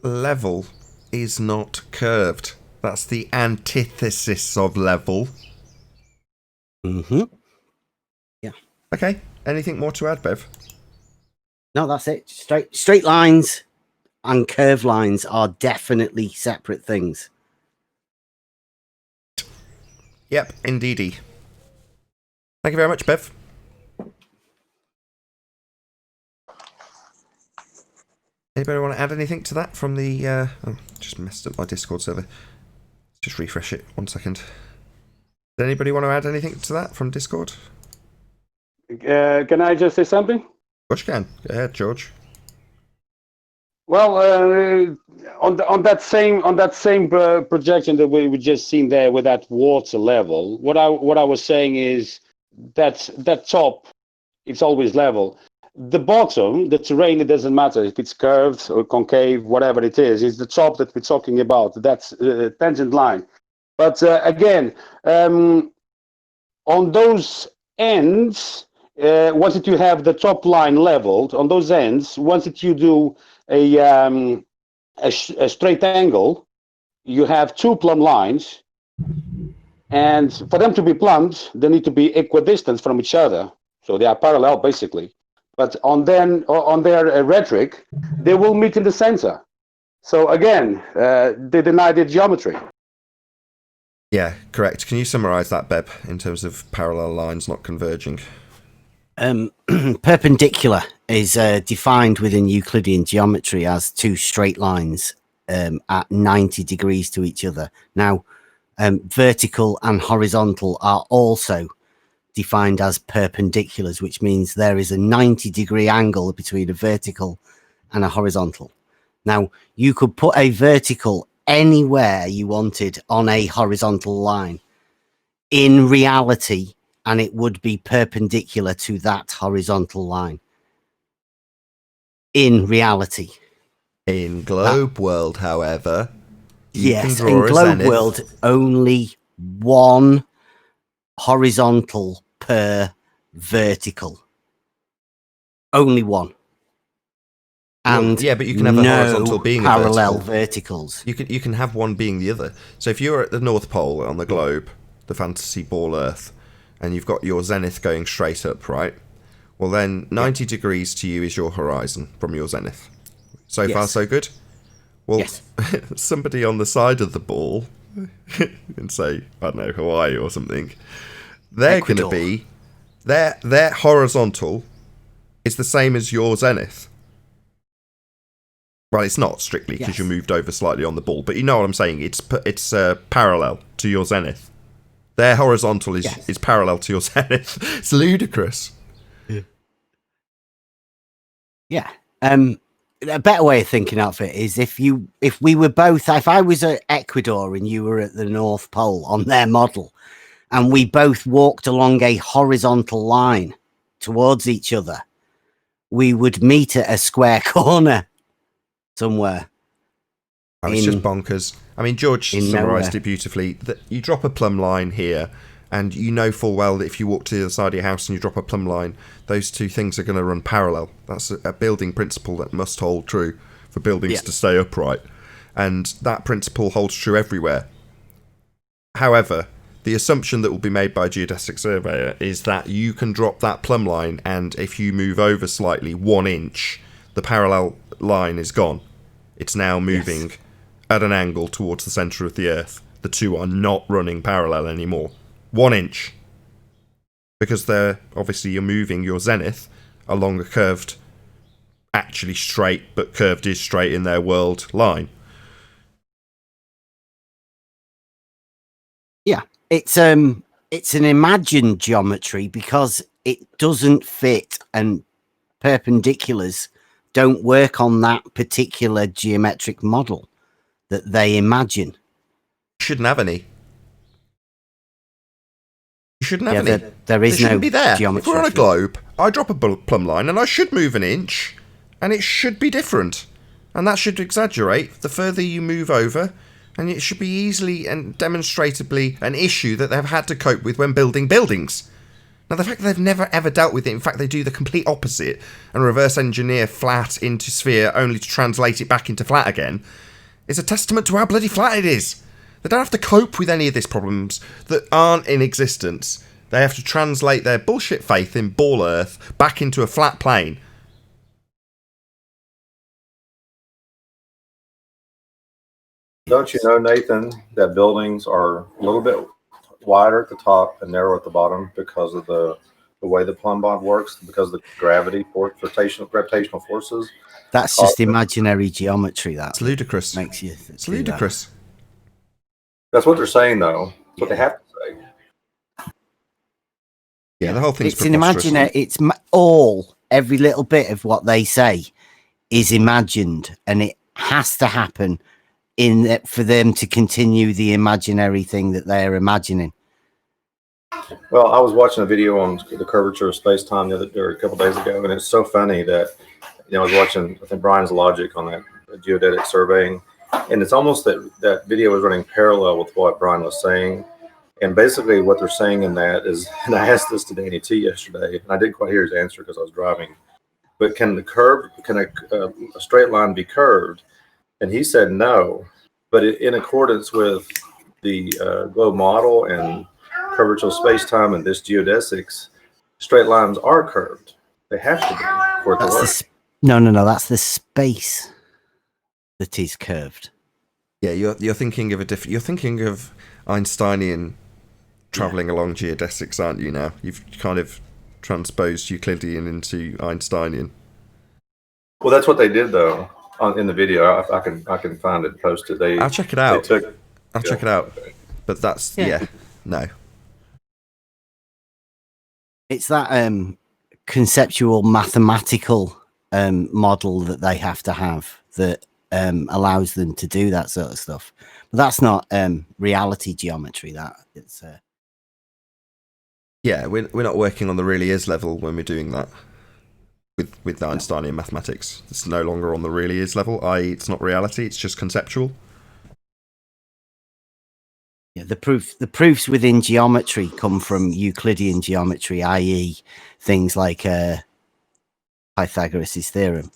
level is not curved. That's the antithesis of level. Mm-hmm. Yeah. Okay, anything more to add, Bev? No, that's it. Straight lines and curved lines are definitely separate things. Yep, indeedy. Thank you very much, Bev. Anybody want to add anything to that from the... oh, just messed up my Discord server. Just refresh it. 1 second. Does anybody want to add anything to that from Discord? Can I just say something? Of course you can. Go ahead, George. Well, on that same projection that we just seen there with that water level, what I was saying is that top, it's always level. The bottom, the terrain, it doesn't matter if it's curved or concave, whatever it is the top that we're talking about. That's tangent line. But again, on those ends, once that you have the top line leveled, on those ends, once that you do a straight angle, you have two plumb lines, and for them to be plumbed, they need to be equidistant from each other, so they are parallel basically. But on their rhetoric, they will meet in the center. So again, they deny the geometry. Yeah, correct. Can you summarise that, Beb, in terms of parallel lines not converging? Perpendicular is defined within Euclidean geometry as two straight lines at 90 degrees to each other. Now, vertical and horizontal are also defined as perpendiculars, which means there is a 90-degree angle between a vertical and a horizontal. Now, you could put a vertical anywhere you wanted on a horizontal line in reality, and it would be perpendicular to that horizontal line. In reality. In globe world, however, you can Yes, draw in a globe zenith. world, only one horizontal per vertical. Only one. And yeah, but you can have a horizontal being parallel a vertical. verticals. You can have one being the other. So if you're at the North Pole on the globe, the fantasy ball Earth, and you've got your zenith going straight up, right? Well, then 90 degrees to you is your horizon from your zenith. So far, so good? Well, yes. Somebody on the side of the ball, in say, I don't know, Hawaii or something, they're going to be, their horizontal is the same as your zenith. Well, it's not strictly because you moved over slightly on the ball, but you know what I'm saying. It's parallel to your zenith. Their horizontal is parallel to your zenith. It's ludicrous. Yeah. A better way of thinking of it is if I was at Ecuador and you were at the North Pole on their model, and we both walked along a horizontal line towards each other, we would meet at a square corner somewhere. It's just bonkers. I mean, George summarised it beautifully. That you drop a plumb line here, and you know full well that if you walk to the other side of your house and you drop a plumb line, those two things are going to run parallel. That's a building principle that must hold true for buildings to stay upright. And that principle holds true everywhere. However, the assumption that will be made by a geodesic surveyor is that you can drop that plumb line, and if you move over slightly 1 inch, the parallel line is gone. It's now moving at an angle towards the centre of the Earth. The two are not running parallel anymore. 1 inch. Because you're moving your zenith along a curved, actually straight, but curved is straight in their world line. Yeah, it's an imagined geometry because it doesn't fit, and perpendiculars don't work on that particular geometric model that they imagine. You shouldn't have any. You shouldn't have any. There is no be there. geometry. If we're on a globe, I drop a plumb line and I should move an inch, and it should be different. And that should exaggerate the further you move over, and it should be easily and demonstrably an issue that they've had to cope with when building buildings. Now, the fact that they've never ever dealt with it, in fact, they do the complete opposite and reverse engineer flat into sphere only to translate it back into flat again, is a testament to how bloody flat it is. They don't have to cope with any of these problems that aren't in existence. They have to translate their bullshit faith in ball Earth back into a flat plane. Don't you know, Nathan, that buildings are a little bit wider at the top and narrow at the bottom because of the way the plumb bond works, because of the gravitational forces? That's just imaginary geometry. That's ludicrous. Makes you. It's ludicrous. That's what they're saying, though. That's what they have to say. Yeah, the whole thing's It's an imaginary. It's every little bit of what they say is imagined, and it has to happen for them to continue the imaginary thing that they're imagining. Well, I was watching a video on the curvature of space-time a couple days ago, and it's so funny that I was watching, I think, Brian's logic on that geodetic surveying, and it's almost that video was running parallel with what Brian was saying. And basically what they're saying in that is, and I asked this to Danny T yesterday, and I didn't quite hear his answer because I was driving, but can a straight line be curved? And he said no, but in accordance with the globe model and curvature of space-time and this geodesics, straight lines are curved. They have to be for it to work. No, that's the space that is curved. Yeah, you're thinking of you're thinking of Einsteinian travelling along geodesics, aren't you? Now you've kind of transposed Euclidean into Einsteinian. Well, that's what they did though in the video. I can find it posted. I'll check it out. I'll check it out. But that's no. It's that conceptual mathematical model that they have to have that allows them to do that sort of stuff. But that's not reality geometry. That it's Yeah, we're not working on the really is level when we're doing that with Einsteinian mathematics. It's no longer on the really is level, i.e. it's not reality, it's just conceptual. yeah, the proofs within geometry come from Euclidean geometry, i.e. things like Pythagoras' theorem.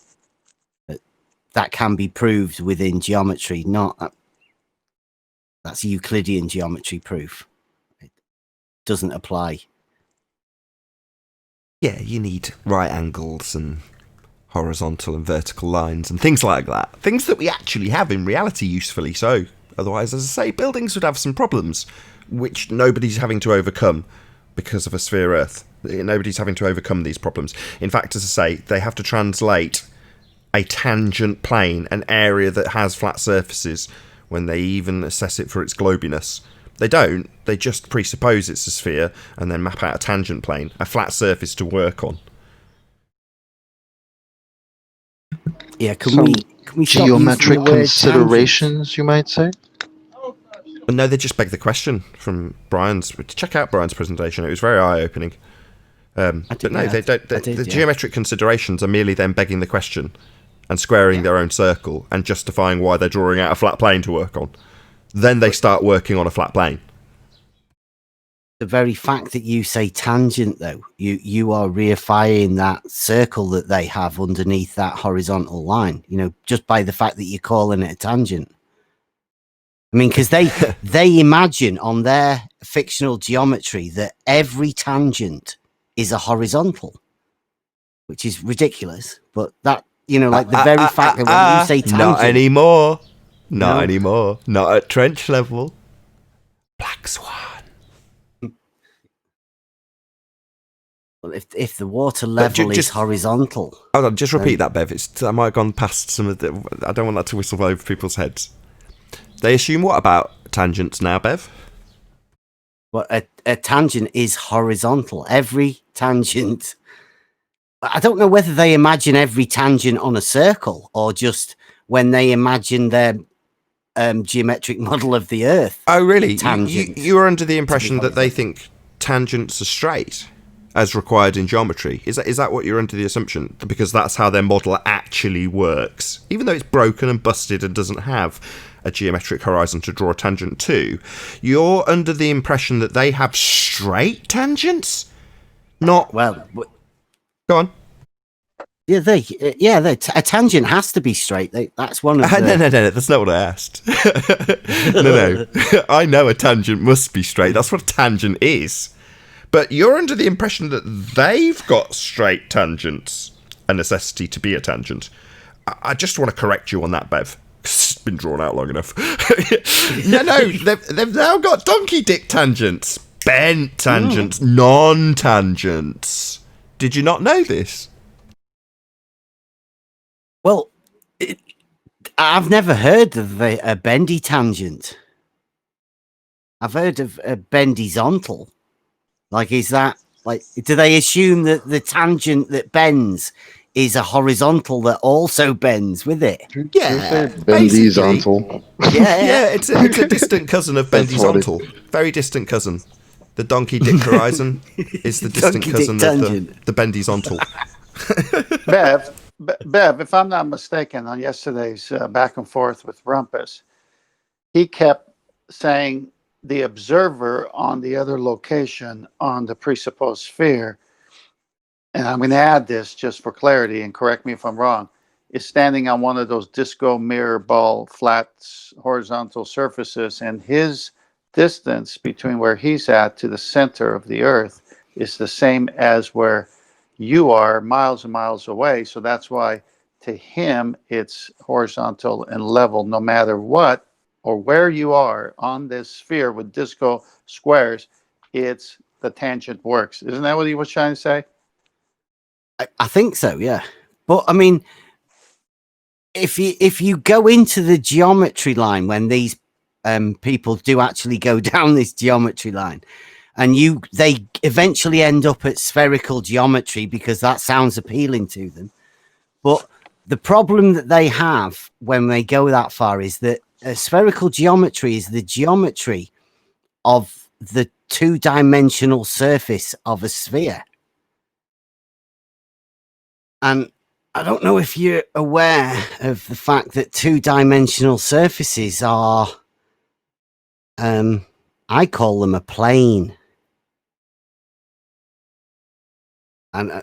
That can be proved within geometry, not that's Euclidean geometry proof. It doesn't apply. Yeah, you need right angles and horizontal and vertical lines and things like that. Things that we actually have in reality, usefully so. Otherwise, as I say, buildings would have some problems which nobody's having to overcome because of a sphere Earth. Nobody's having to overcome these problems. In fact, as I say, they have to translate a tangent plane, an area that has flat surfaces, when they even assess it for its globiness. They don't. They just presuppose it's a sphere and then map out a tangent plane, a flat surface to work on. Yeah, can we stop geometric using the word considerations, you might say? No, they just beg the question from Brian's. Check out Brian's presentation. It was very eye-opening. But no, they don't. The geometric considerations are merely them begging the question and squaring their own circle and justifying why they're drawing out a flat plane to work on. Then they start working on a flat plane. The very fact that you say tangent, though, you are reifying that circle that they have underneath that horizontal line. You know, just by the fact that you're calling it a tangent. I mean, because they imagine on their fictional geometry that every tangent is a horizontal, which is ridiculous. But that, you know, like the very fact that when you say tangent, not anymore. Not anymore. Not at trench level. Black Swan. Well, if the water level is horizontal. Hold on, just repeat that, Bev. I might have gone past some of the. I don't want that to whistle over people's heads. They assume what about tangents now, Bev? Well, a tangent is horizontal. Every tangent. I don't know whether they imagine every tangent on a circle or just when they imagine their geometric model of the Earth. Oh, really? You were under the impression that they think tangents are straight, as required in geometry. Is that what you're under the assumption? Because that's how their model actually works. Even though it's broken and busted and doesn't have a geometric horizon to draw a tangent to, you're under the impression that they have straight tangents? Not... Well... Go on. Yeah, a tangent has to be straight. That's one of the... No, that's not what I asked. No. I know a tangent must be straight. That's what a tangent is. But you're under the impression that they've got straight tangents, a necessity to be a tangent. I just want to correct you on that, Bev. It's been drawn out long enough. No, they've now got donkey dick tangents, bent tangents, non-tangents. Did you not know this? Well, I've never heard of a bendy tangent. I've heard of a bendizontal. Like, is that, like, do they assume that the tangent that bends is a horizontal that also bends with it? Yeah, bendizontal. Yeah, it's a distant cousin of bendizontal. Very distant cousin. The donkey dick horizon is the distant cousin of the bendizontal. Bev, if I'm not mistaken, on yesterday's back and forth with Rumpus, he kept saying the observer on the other location on the presupposed sphere, and I'm going to add this just for clarity and correct me if I'm wrong, is standing on one of those disco mirror ball flat horizontal surfaces, and his distance between where he's at to the center of the Earth is the same as where you are, miles and miles away. So that's why to him it's horizontal and level no matter what or where you are on this sphere with disco squares. It's the tangent works. Isn't that what he was trying to say? I think so, yeah. But I mean, if you go into the geometry line when these people do actually go down this geometry line, and they eventually end up at spherical geometry because that sounds appealing to them. But the problem that they have when they go that far is that spherical geometry is the geometry of the two-dimensional surface of a sphere. And I don't know if you're aware of the fact that two-dimensional surfaces are, I call them a plane. And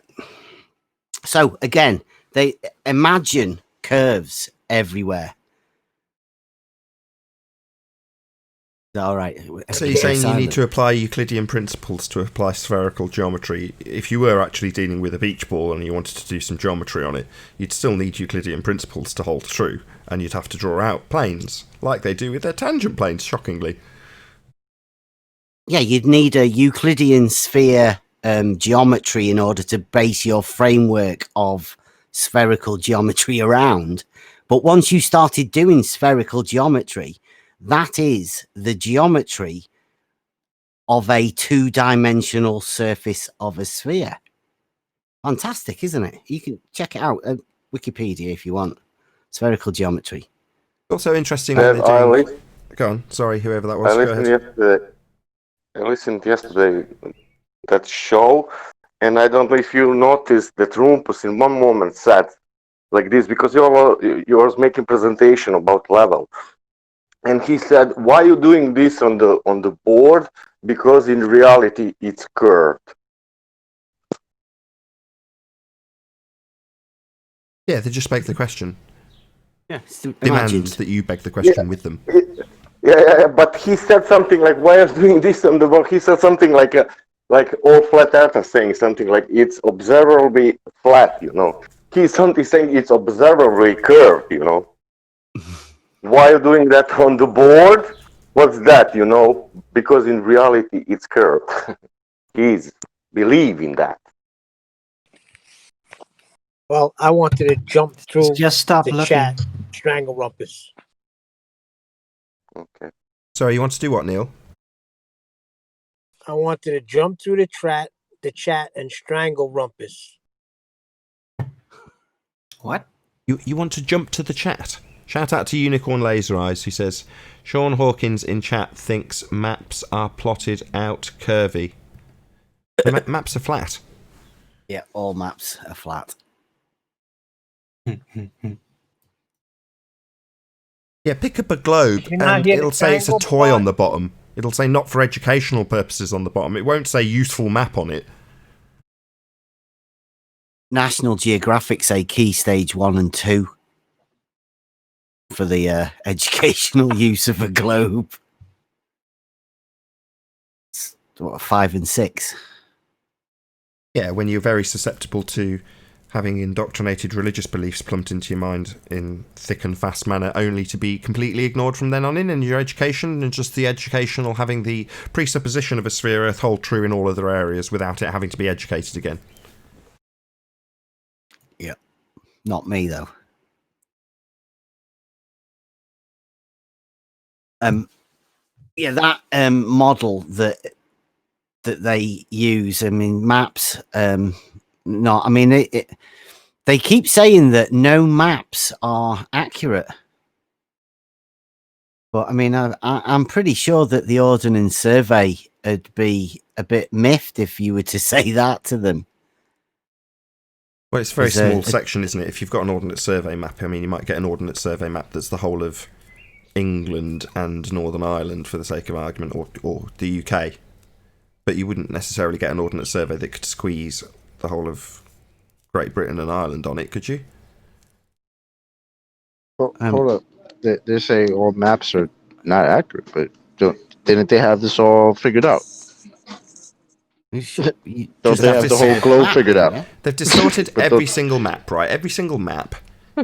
so, again, they imagine curves everywhere. All right. So you're saying you need to apply Euclidean principles to apply spherical geometry. If you were actually dealing with a beach ball and you wanted to do some geometry on it, you'd still need Euclidean principles to hold true, and you'd have to draw out planes, like they do with their tangent planes, shockingly. Yeah, you'd need a Euclidean sphere geometry in order to base your framework of spherical geometry around. But once you started doing spherical geometry, that is the geometry of a two-dimensional surface of a sphere. Fantastic, isn't it? You can check it out at Wikipedia if you want. Spherical geometry. Also interesting when they're doing... Go on, sorry, whoever that was. I listened yesterday that show, and I don't know if you noticed that Rumpus in one moment said like this, because you was making presentation about level. And he said, why are you doing this on the board? Because in reality, it's curved. Yeah, they just beg the question. Yeah, demand that you beg the question with them. Yeah, but he said something like, why are you doing this on the board? He said something like all flat earthers saying something like, it's observably flat, you know. He's something saying it's observably curved, you know. Why are you doing that on the board? What's that, you know? Because in reality, it's curved. He's believe in that. Well, I wanted to jump through Just stop the looking. chat, strangle Rumpus. Okay. Sorry, you want to do what, Neil? I wanted to jump through the chat and strangle Rumpus. What? You want to jump to the chat? Shout out to Unicorn Laser Eyes, who says, Sean Hawkins in chat thinks maps are plotted out curvy. The maps are flat. Yeah, all maps are flat. Yeah, pick up a globe and it'll say it's a toy on the bottom. It'll say not for educational purposes on the bottom. It won't say useful map on it. National Geographic say key stage 1 and 2 for the educational use of a globe. It's, 5 and 6. Yeah, when you're very susceptible to having indoctrinated religious beliefs plumped into your mind in thick and fast manner, only to be completely ignored from then on in your education, and just the educational having the presupposition of a sphere Earth hold true in all other areas without it having to be educated again. Yeah, not me though. Yeah, that model that they use. I mean, maps. No, I mean they keep saying that no maps are accurate, but I mean, I'm pretty sure that the Ordnance Survey would be a bit miffed if you were to say that to them. Well, it's a very small section, isn't it? If you've got an Ordnance Survey map, I mean, you might get an Ordnance Survey map that's the whole of England and Northern Ireland, for the sake of argument, or the UK. But you wouldn't necessarily get an Ordnance Survey that could squeeze the whole of Great Britain and Ireland on it, could you? Well, hold up. They say all maps are not accurate, but didn't they have this all figured out? Don't they have the whole globe figured out? They've distorted every single map, right? Every single map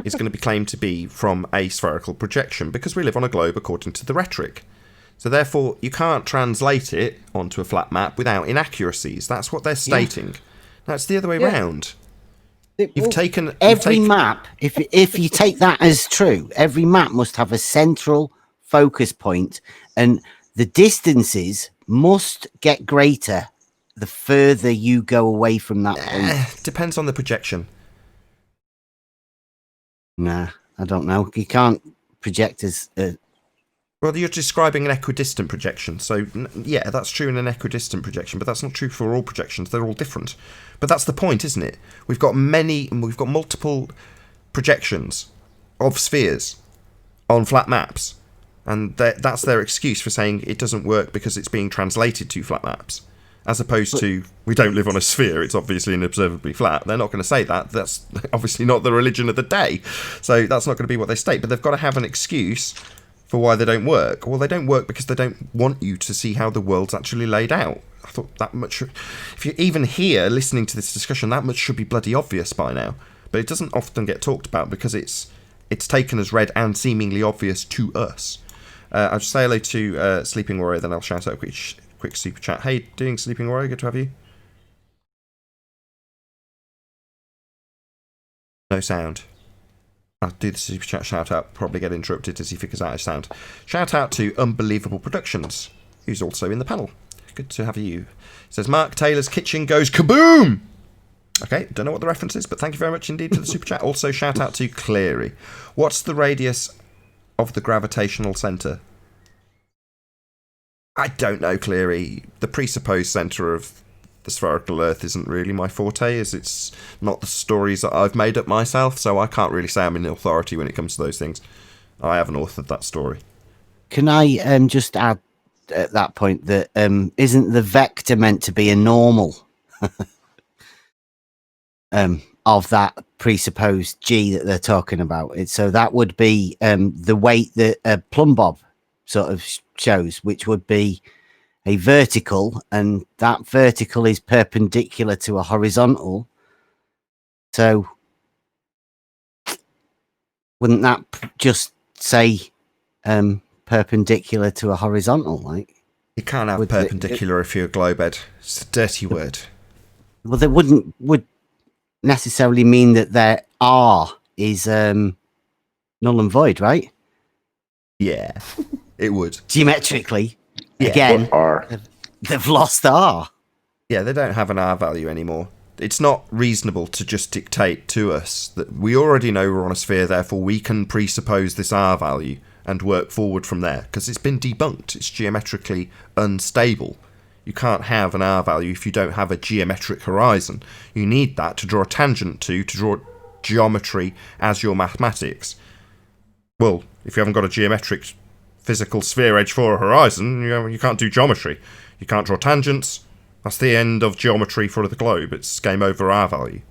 is going to be claimed to be from a spherical projection because we live on a globe according to the rhetoric. So therefore, you can't translate it onto a flat map without inaccuracies. That's what they're stating. That's the other way round. You've taken every map. If you take that as true, every map must have a central focus point, and the distances must get greater the further you go away from that point. Depends on the projection. Nah, I don't know. You can't project as... Well, you're describing an equidistant projection. So, yeah, that's true in an equidistant projection, but that's not true for all projections. They're all different. But that's the point, isn't it? We've got multiple projections of spheres on flat maps. And that's their excuse for saying it doesn't work because it's being translated to flat maps. As opposed to, we don't live on a sphere, it's obviously inobservably flat. They're not going to say that. That's obviously not the religion of the day. So that's not going to be what they state. But they've got to have an excuse for why they don't work. Well, they don't work because they don't want you to see how the world's actually laid out. I thought that much... If you're even here listening to this discussion, that much should be bloody obvious by now. But it doesn't often get talked about because it's taken as read and seemingly obvious to us. I'll just say hello to Sleeping Warrior, then I'll shout out a quick super chat. Hey, doing Sleeping Warrior? Good to have you. No sound. I'll do the super chat shout out, probably get interrupted as he figures out his sound. Shout out to Unbelievable Productions, who's also in the panel. Good to have you. It says Mark Taylor's kitchen goes kaboom! Okay, don't know what the reference is, but thank you very much indeed for the super chat. Also, shout out to Cleary. What's the radius of the gravitational centre? I don't know, Cleary. The presupposed centre of the spherical Earth isn't really my forte, as it's not the stories that I've made up myself, so I can't really say I'm in authority when it comes to those things. I haven't authored that story. Can I just add at that point that isn't the vector meant to be a normal of that presupposed G that they're talking about? So that would be the weight that a plumb bob sort of shows, which would be a vertical, and that vertical is perpendicular to a horizontal. So wouldn't that just say perpendicular to a horizontal? Like, you can't have perpendicular if you're a globe head. It's a dirty word. Well, that would necessarily mean that their R is null and void, right? Yeah, it would. Geometrically, yeah, again, they've lost R. Yeah, they don't have an R value anymore. It's not reasonable to just dictate to us that we already know we're on a sphere, therefore we can presuppose this R value and work forward from there, because it's been debunked. It's geometrically unstable. You can't have an R value if you don't have a geometric horizon. You need that to draw a tangent to draw geometry as your mathematics. Well, if you haven't got a geometric physical sphere edge for a horizon, you can't do geometry. You can't draw tangents. That's the end of geometry for the globe. It's game over R value.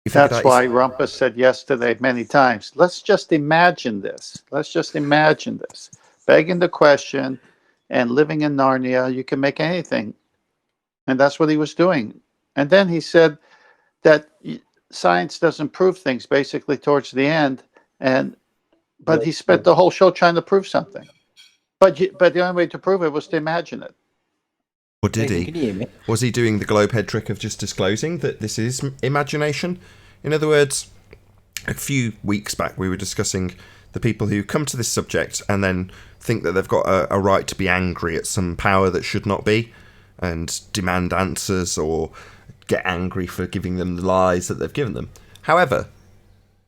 That's why Rumpus said yesterday many times, let's just imagine this. Let's just imagine this. Begging the question and living in Narnia, you can make anything. And that's what he was doing. And then he said that science doesn't prove things basically towards the end. But he spent the whole show trying to prove something. But the only way to prove it was to imagine it. Or did he? Can you hear me? Was he doing the globe head trick of just disclosing that this is imagination? In other words, a few weeks back we were discussing the people who come to this subject and then think that they've got a right to be angry at some power that should not be and demand answers or get angry for giving them the lies that they've given them. However,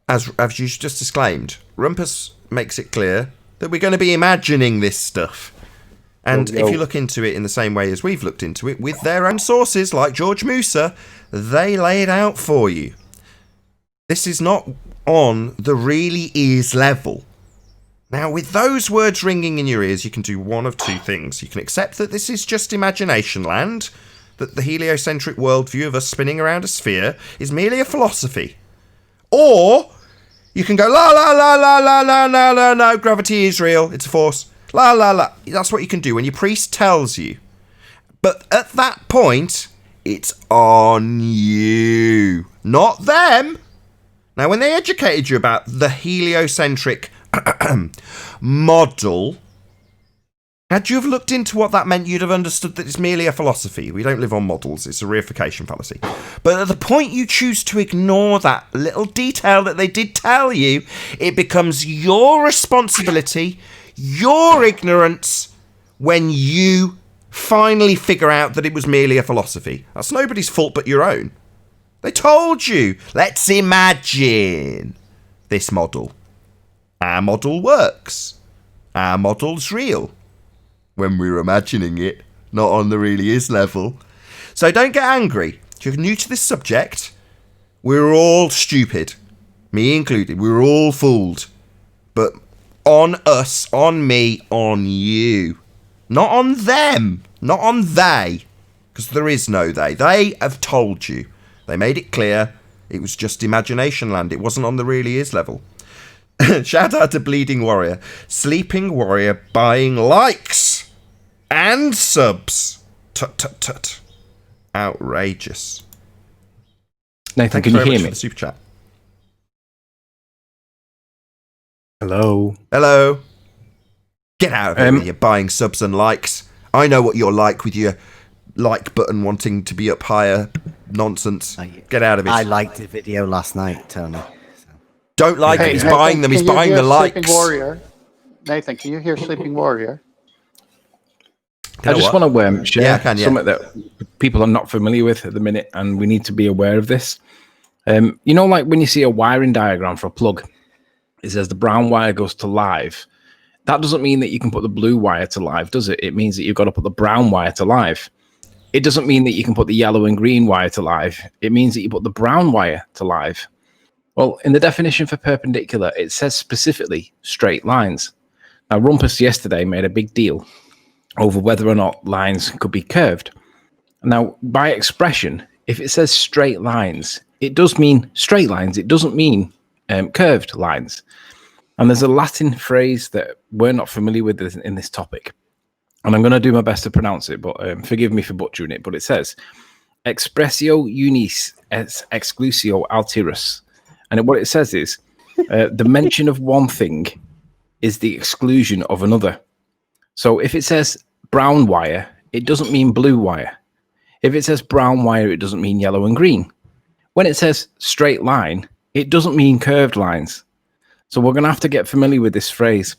as you just disclaimed, Rumpus makes it clear that we're going to be imagining this stuff. And if you look into it in the same way as we've looked into it, with their own sources like George Musa, they lay it out for you. This is not on the really is level. Now, with those words ringing in your ears, you can do one of two things. You can accept that this is just imagination land, that the heliocentric worldview of us spinning around a sphere is merely a philosophy. Or you can go, la la la la la la la la, no, gravity is real, it's a force. La la la. That's what you can do when your priest tells you. But at that point, it's on you, not them. Now, when they educated you about the heliocentric model, Had you have looked into what that meant, you'd have understood that it's merely a philosophy. We don't live on models. It's a reification fallacy. But at the point you choose to ignore that little detail that they did tell you, it becomes your responsibility, your ignorance, when you finally figure out that it was merely a philosophy. That's nobody's fault but your own. They told you. Let's imagine this model. Our model works. Our model's real. When we're imagining it, not on the really is level. So don't get angry. If you're new to this subject, we're all stupid. Me included. We're all fooled. But on us, on me, on you. Not on them. Not on they. Because there is no they. They have told you. They made it clear it was just imagination land. It wasn't on the really is level. Shout out to Bleeding Warrior. Sleeping Warrior buying likes and subs. Tut tut tut. Outrageous. Nathan, Thank can you hear for me? the super chat. Hello. Hello. Get out of here with your buying subs and likes. I know what you're like with your like button wanting to be up higher nonsense. Get out of it. I liked the video last night, Tony. Don't like it. He's buying them. He's buying the likes. Sleeping Warrior. Nathan, can you hear Sleeping Warrior? I just want to share something that people are not familiar with at the minute, and we need to be aware of this. You know, like when you see a wiring diagram for a plug, it says the brown wire goes to live. That doesn't mean that you can put the blue wire to live, does it? It means that you've got to put the brown wire to live. It doesn't mean that you can put the yellow and green wire to live. It means that you put the brown wire to live. Well, in the definition for perpendicular, it says specifically straight lines. Now, Rumpus yesterday made a big deal over whether or not lines could be curved. Now, by expression, if it says straight lines, it does mean straight lines. It doesn't mean curved lines. And there's a Latin phrase that we're not familiar with in this topic. And I'm going to do my best to pronounce it, but forgive me for butchering it. But it says, expressio unis es exclusio alteris. And what it says is, the mention of one thing is the exclusion of another. So if it says brown wire, it doesn't mean blue wire. If it says brown wire, it doesn't mean yellow and green. When it says straight line, it doesn't mean curved lines. So we're going to have to get familiar with this phrase.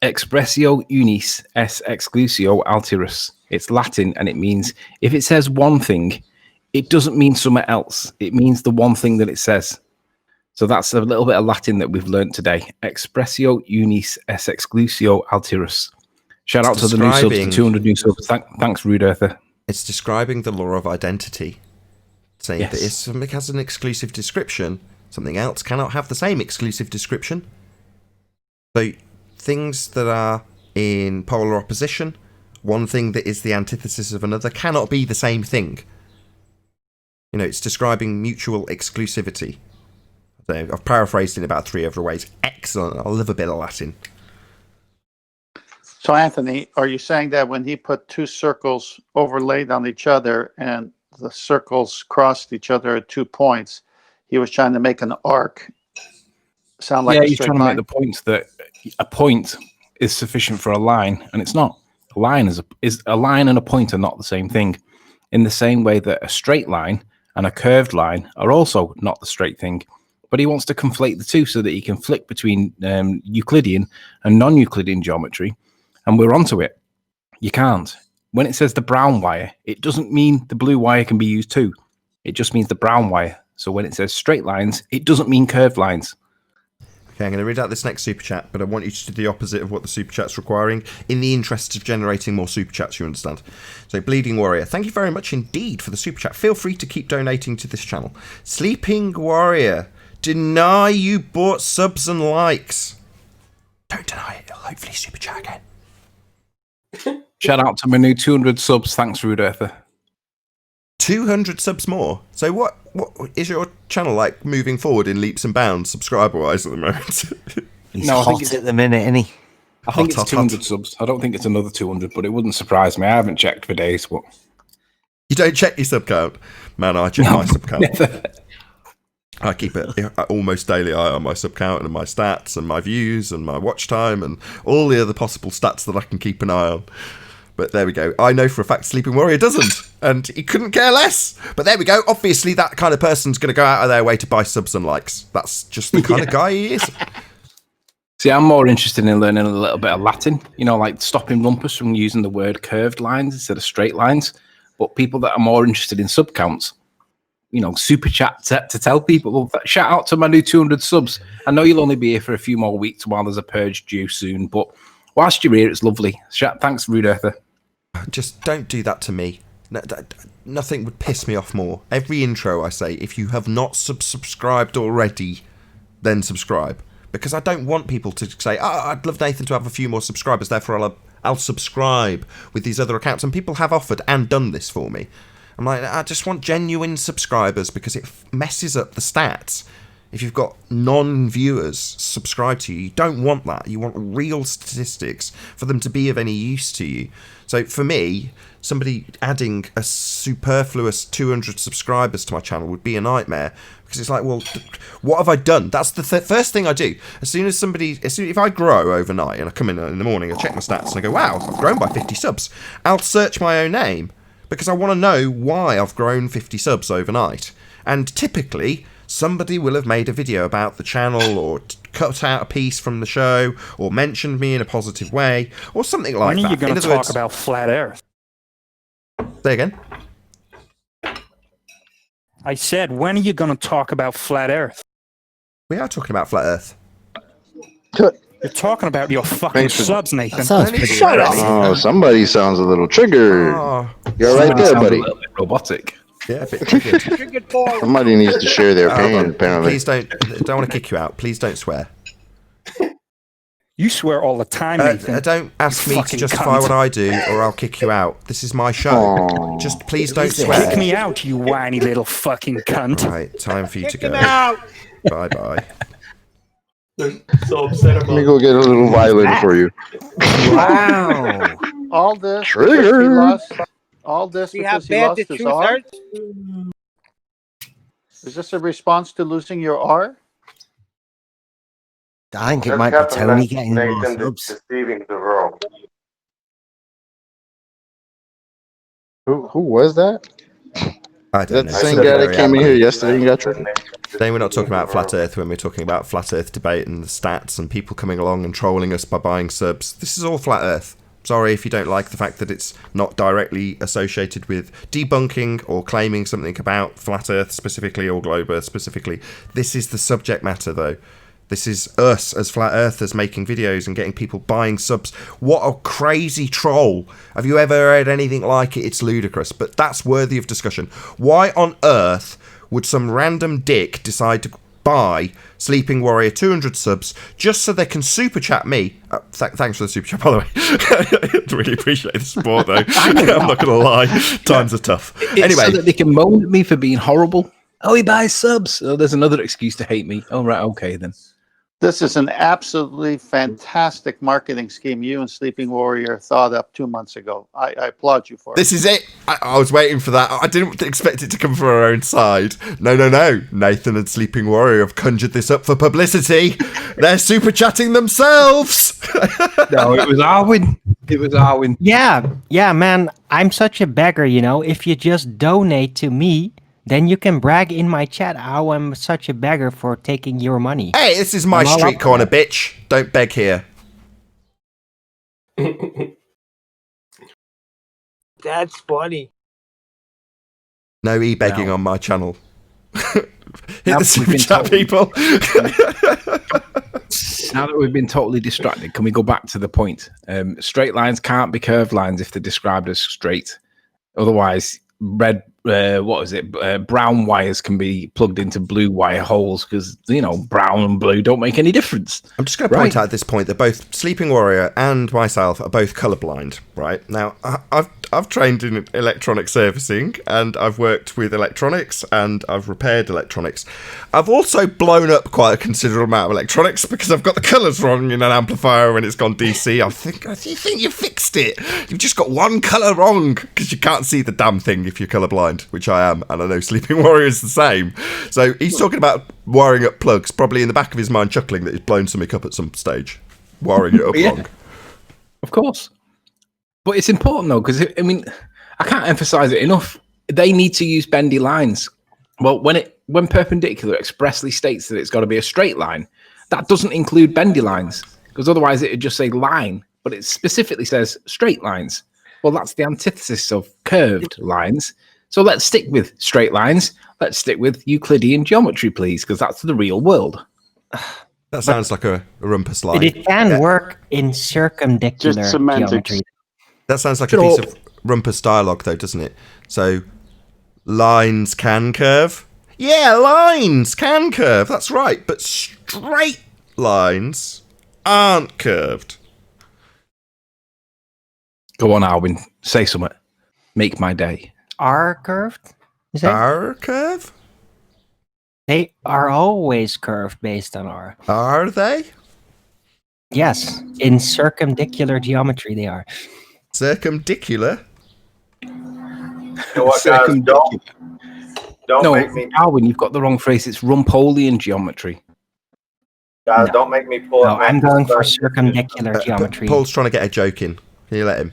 Expressio unis es exclusio alteris. It's Latin, and it means if it says one thing, it doesn't mean something else. It means the one thing that it says. So that's a little bit of Latin that we've learned today. Expressio unis es exclusio alteris. Shout out to the new subs, the 200 new subs. Thanks, Rude Earther. It's describing the law of identity. Saying that if something has an exclusive description, something else cannot have the same exclusive description. So things that are in polar opposition, one thing that is the antithesis of another, cannot be the same thing. You know, it's describing mutual exclusivity. So I've paraphrased in about 3 other ways. Excellent. I love a bit of Latin. So, Anthony, are you saying that when he put 2 circles overlaid on each other and the circles crossed each other at 2 points, he was trying to make an arc sound like a he's straight trying line? to make the point that a point is sufficient for a line, and it's not. A line is a line and a point are not the same thing. In the same way that a straight line and a curved line are also not the straight thing. But he wants to conflate the two so that he can flick between Euclidean and non-Euclidean geometry, and we're onto it. You can't. When it says the brown wire, it doesn't mean the blue wire can be used too. It just means the brown wire. So when it says straight lines, it doesn't mean curved lines. Okay, I'm going to read out this next super chat, but I want you to do the opposite of what the super chat's requiring in the interest of generating more super chats, you understand. So, Bleeding Warrior, thank you very much indeed for the super chat. Feel free to keep donating to this channel. Sleeping Warrior, deny you bought subs and likes. Don't deny it, it'll hopefully super chat again. Shout out to my new 200 subs. Thanks, Rude Earther. 200 subs more. So what is your channel like moving forward in leaps and bounds, subscriber-wise, at the moment? He's hot at the minute, isn't he? I think it's 200 subs. I don't think it's another 200, but it wouldn't surprise me. I haven't checked for days. But you don't check your sub count? Man, I check my sub count. I keep an almost daily eye on my sub count and my stats and my views and my watch time and all the other possible stats that I can keep an eye on. But there we go. I know for a fact Sleeping Warrior doesn't, and he couldn't care less. But there we go. Obviously, that kind of person's going to go out of their way to buy subs and likes. That's just the kind of guy he is. See, I'm more interested in learning a little bit of Latin, like stopping rumpus from using the word curved lines instead of straight lines. But people that are more interested in sub counts, super chat to tell people, well, shout out to my new 200 subs. I know you'll only be here for a few more weeks while there's a purge due soon, but whilst you're here, it's lovely. Thanks, Rude Earther. Just don't do that to me. Nothing would piss me off more. Every intro I say, if you have not subscribed already, then subscribe. Because I don't want people to say, I'd love Nathan to have a few more subscribers, therefore I'll subscribe with these other accounts. And people have offered and done this for me. I'm like, I just want genuine subscribers because it messes up the stats. If you've got non-viewers subscribe to you, you don't want that. You want real statistics for them to be of any use to you. So for me, somebody adding a superfluous 200 subscribers to my channel would be a nightmare. Because it's like, well, what have I done? That's the first thing I do. If I grow overnight and I come in the morning, I check my stats and I go, wow, I've grown by 50 subs. I'll search my own name because I want to know why I've grown 50 subs overnight. And typically, somebody will have made a video about the channel or cut out a piece from the show or mentioned me in a positive way or something like that. When are you going to talk about flat Earth? Say again? I said, when are you going to talk about flat Earth? We are talking about flat Earth. You're talking about your fucking subs, Nathan. Shut up. Oh, somebody sounds a little triggered. You're right there, buddy. A little bit robotic. Yeah, a bit triggered. Somebody needs to share their pain, apparently. Please don't want to kick you out. Please don't swear. You swear all the time, Nathan. Don't ask me to justify what I do or I'll kick you out. This is my show. Just please don't swear. Kick me out, you whiny little fucking cunt. Right, time for you to go. Bye-bye. They're so upset about Let me go get a little violin for you. Wow. All this Trigger. because he lost. All this See how because he bad lost the his truth R? hurts? Is this a response to losing your R? I think it might be Tony getting more subs. Deceiving the world. Who was that? I don't know. That the same guy that came in here yesterday and got triggered? Today we're not talking about flat Earth when we're talking about flat Earth debate and the stats and people coming along and trolling us by buying subs. This is all flat Earth. Sorry if you don't like the fact that it's not directly associated with debunking or claiming something about flat Earth specifically or globe Earth specifically. This is the subject matter though. This is us as flat earthers making videos and getting people buying subs. What a crazy troll. Have you ever heard anything like it? It's ludicrous, but that's worthy of discussion. Why on earth would some random dick decide to buy Sleeping Warrior 200 subs just so they can super chat me? Thanks for the super chat, by the way. I really appreciate the support, though. I'm not going to lie. Times are tough. Anyway. So that they can moan at me for being horrible. Oh, he buys subs. Oh, there's another excuse to hate me. Oh, right. Okay, then. This is an absolutely fantastic marketing scheme you and Sleeping Warrior thought up 2 months ago. I applaud you for it. This is it. I was waiting for that. I didn't expect it to come from our own side. No. Nathan and Sleeping Warrior have conjured this up for publicity. They're super chatting themselves. No, it was Arwin. It was Arwin. Yeah, man. I'm such a beggar, If you just donate to me, then you can brag in my chat how I'm such a beggar for taking your money. Hey, this is my street corner, bitch. Don't beg here. That's funny. No e-begging on my channel. Hit the super chat, people. Now that we've been totally distracted, can we go back to the point? Straight lines can't be curved lines if they're described as straight. Otherwise, brown wires can be plugged into blue wire holes because, brown and blue don't make any difference. I'm just going to point out at this point that both Sleeping Warrior and myself are both colourblind, right? Now, I've trained in electronic servicing, and I've worked with electronics, and I've repaired electronics. I've also blown up quite a considerable amount of electronics because I've got the colours wrong in an amplifier when it's gone DC. I think you fixed it. You've just got one colour wrong because you can't see the damn thing if you're colourblind, which I am, and I know Sleeping Warrior is the same. So he's talking about wiring up plugs, probably in the back of his mind chuckling that he's blown something up at some stage, wiring it up wrong. Of course. But it's important though, because I mean, I can't emphasize it enough. They need to use bendy lines. Well, when perpendicular expressly states that it's got to be a straight line, that doesn't include bendy lines, because otherwise it would just say line, but it specifically says straight lines. Well, that's the antithesis of curved lines. So let's stick with straight lines. Let's stick with Euclidean geometry, please, because that's the real world. That sounds like a rumpus line. But it can work in circumdicular geometry. That sounds like a piece of rumpus dialogue, though, doesn't it? So, lines can curve? Yeah, lines can curve. That's right. But straight lines aren't curved. Go on, Alwyn. Say something. Make my day. Are curved? Are curve? They are always curved based on R. Are they? Yes. In circumdicular geometry, they are. Circumdicular? You know what, guys? Don't make me... Alwyn, you've got the wrong phrase. It's Rumpolian geometry. Guys, don't make me pull up... I'm going for circumdicular geometry. Paul's trying to get a joke in. Can you let him?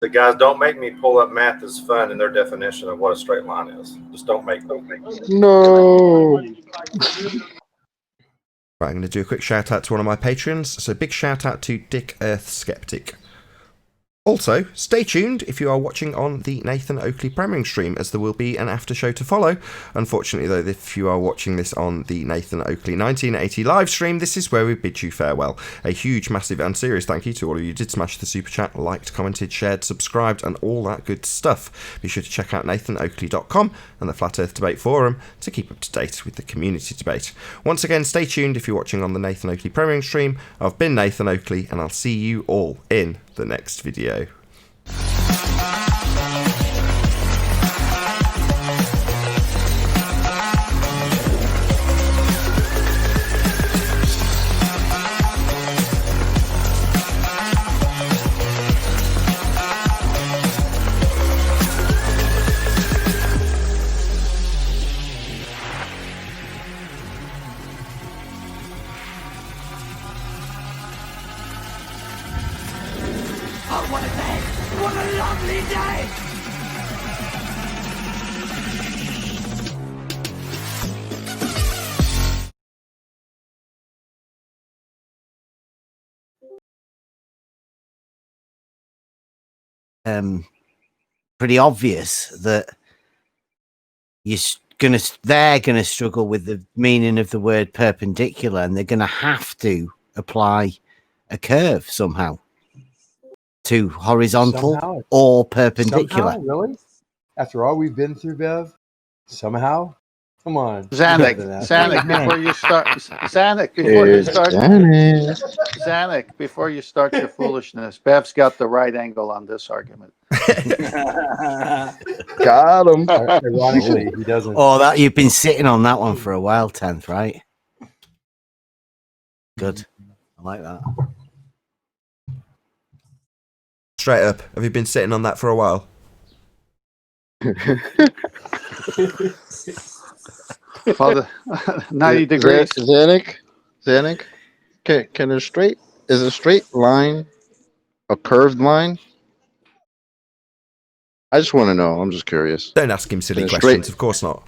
The guys, don't make me pull up math is fun in their definition of what a straight line is. Just don't make me. No. Right, I'm going to do a quick shout out to one of my patrons. So big shout out to Dick Earth Skeptic. Also, stay tuned if you are watching on the Nathan Oakley premiering stream, as there will be an after show to follow. Unfortunately, though, if you are watching this on the Nathan Oakley 1980 live stream, this is where we bid you farewell. A huge, massive and serious thank you to all of you who did smash the super chat, liked, commented, shared, subscribed, and all that good stuff. Be sure to check out nathanoakley.com and the Flat Earth Debate Forum to keep up to date with the community debate. Once again, stay tuned if you're watching on the Nathan Oakley premiering stream. I've been Nathan Oakley, and I'll see you all in the next video. Oh, what a day! What a lovely day! Pretty obvious that they're gonna struggle with the meaning of the word perpendicular, and they're gonna have to apply a curve somehow to horizontal Somehow? or perpendicular. Somehow, really? After all we've been through, Bev? Somehow? Come on. Zanuck, before you start, Zanuck, before you start your foolishness, Bev's got the right angle on this argument. Got him. Ironically, he doesn't. Oh, that you've been sitting on that one for a while, 10th, right? Good. I like that. Straight up, have you been sitting on that for a while? Father, 90 degrees. Zanuck, can a straight line a curved line? I just want to know. I'm just curious. Don't ask him silly questions. Of course not.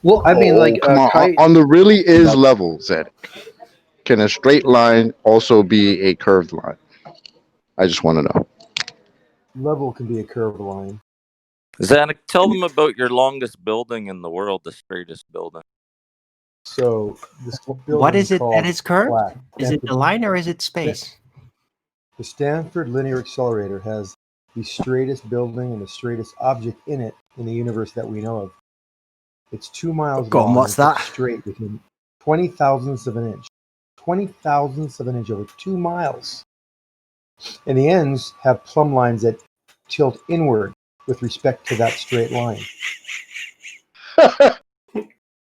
Well, I mean, come on the really is level, Zanuck. Can a straight line also be a curved line? I just want to know. Level can be a curved line. Zanuck, tell them about your longest building in the world, the straightest building. So, this What is it that is curved? flat. Is it the line or is it space? The Stanford Linear Accelerator has the straightest building and the straightest object in it in the universe that we know of. It's 2 miles Go on, long. what's and it's that? Straight within 20 thousandths of an inch. 20 thousandths of an inch over 2 miles. And the ends have plumb lines that tilt inward with respect to that straight line. The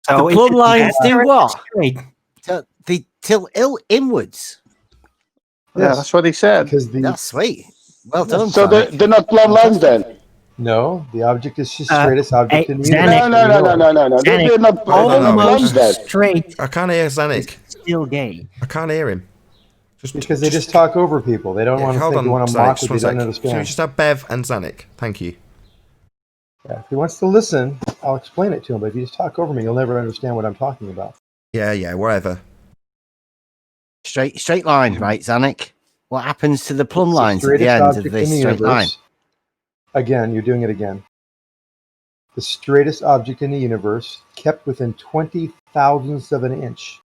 So plumb lines it's do what? straight. They tilt inwards. Yeah, that's what he said. Because That's sweet. Well done, So Sonic. they're not plumb lines then? No, the object is the straightest object in the Xanax. universe. No. They're not plumb then. Straight. I can't hear Zanik. Still gay. I can't hear him. Because they just talk over people. They don't want to hold think on, they want to Zanik, mock just what one they don't sec. Can we understand. just have Bev and Zanik? Thank you. Yeah, if he wants to listen, I'll explain it to him. But if you just talk over me, you'll never understand what I'm talking about. Yeah, whatever. Straight line, right, Zanik? What happens to the plumb It's lines the at the straightest end of object this in the straight line? universe. Again, you're doing it again. The straightest object in the universe, kept within 20 thousandths of an inch.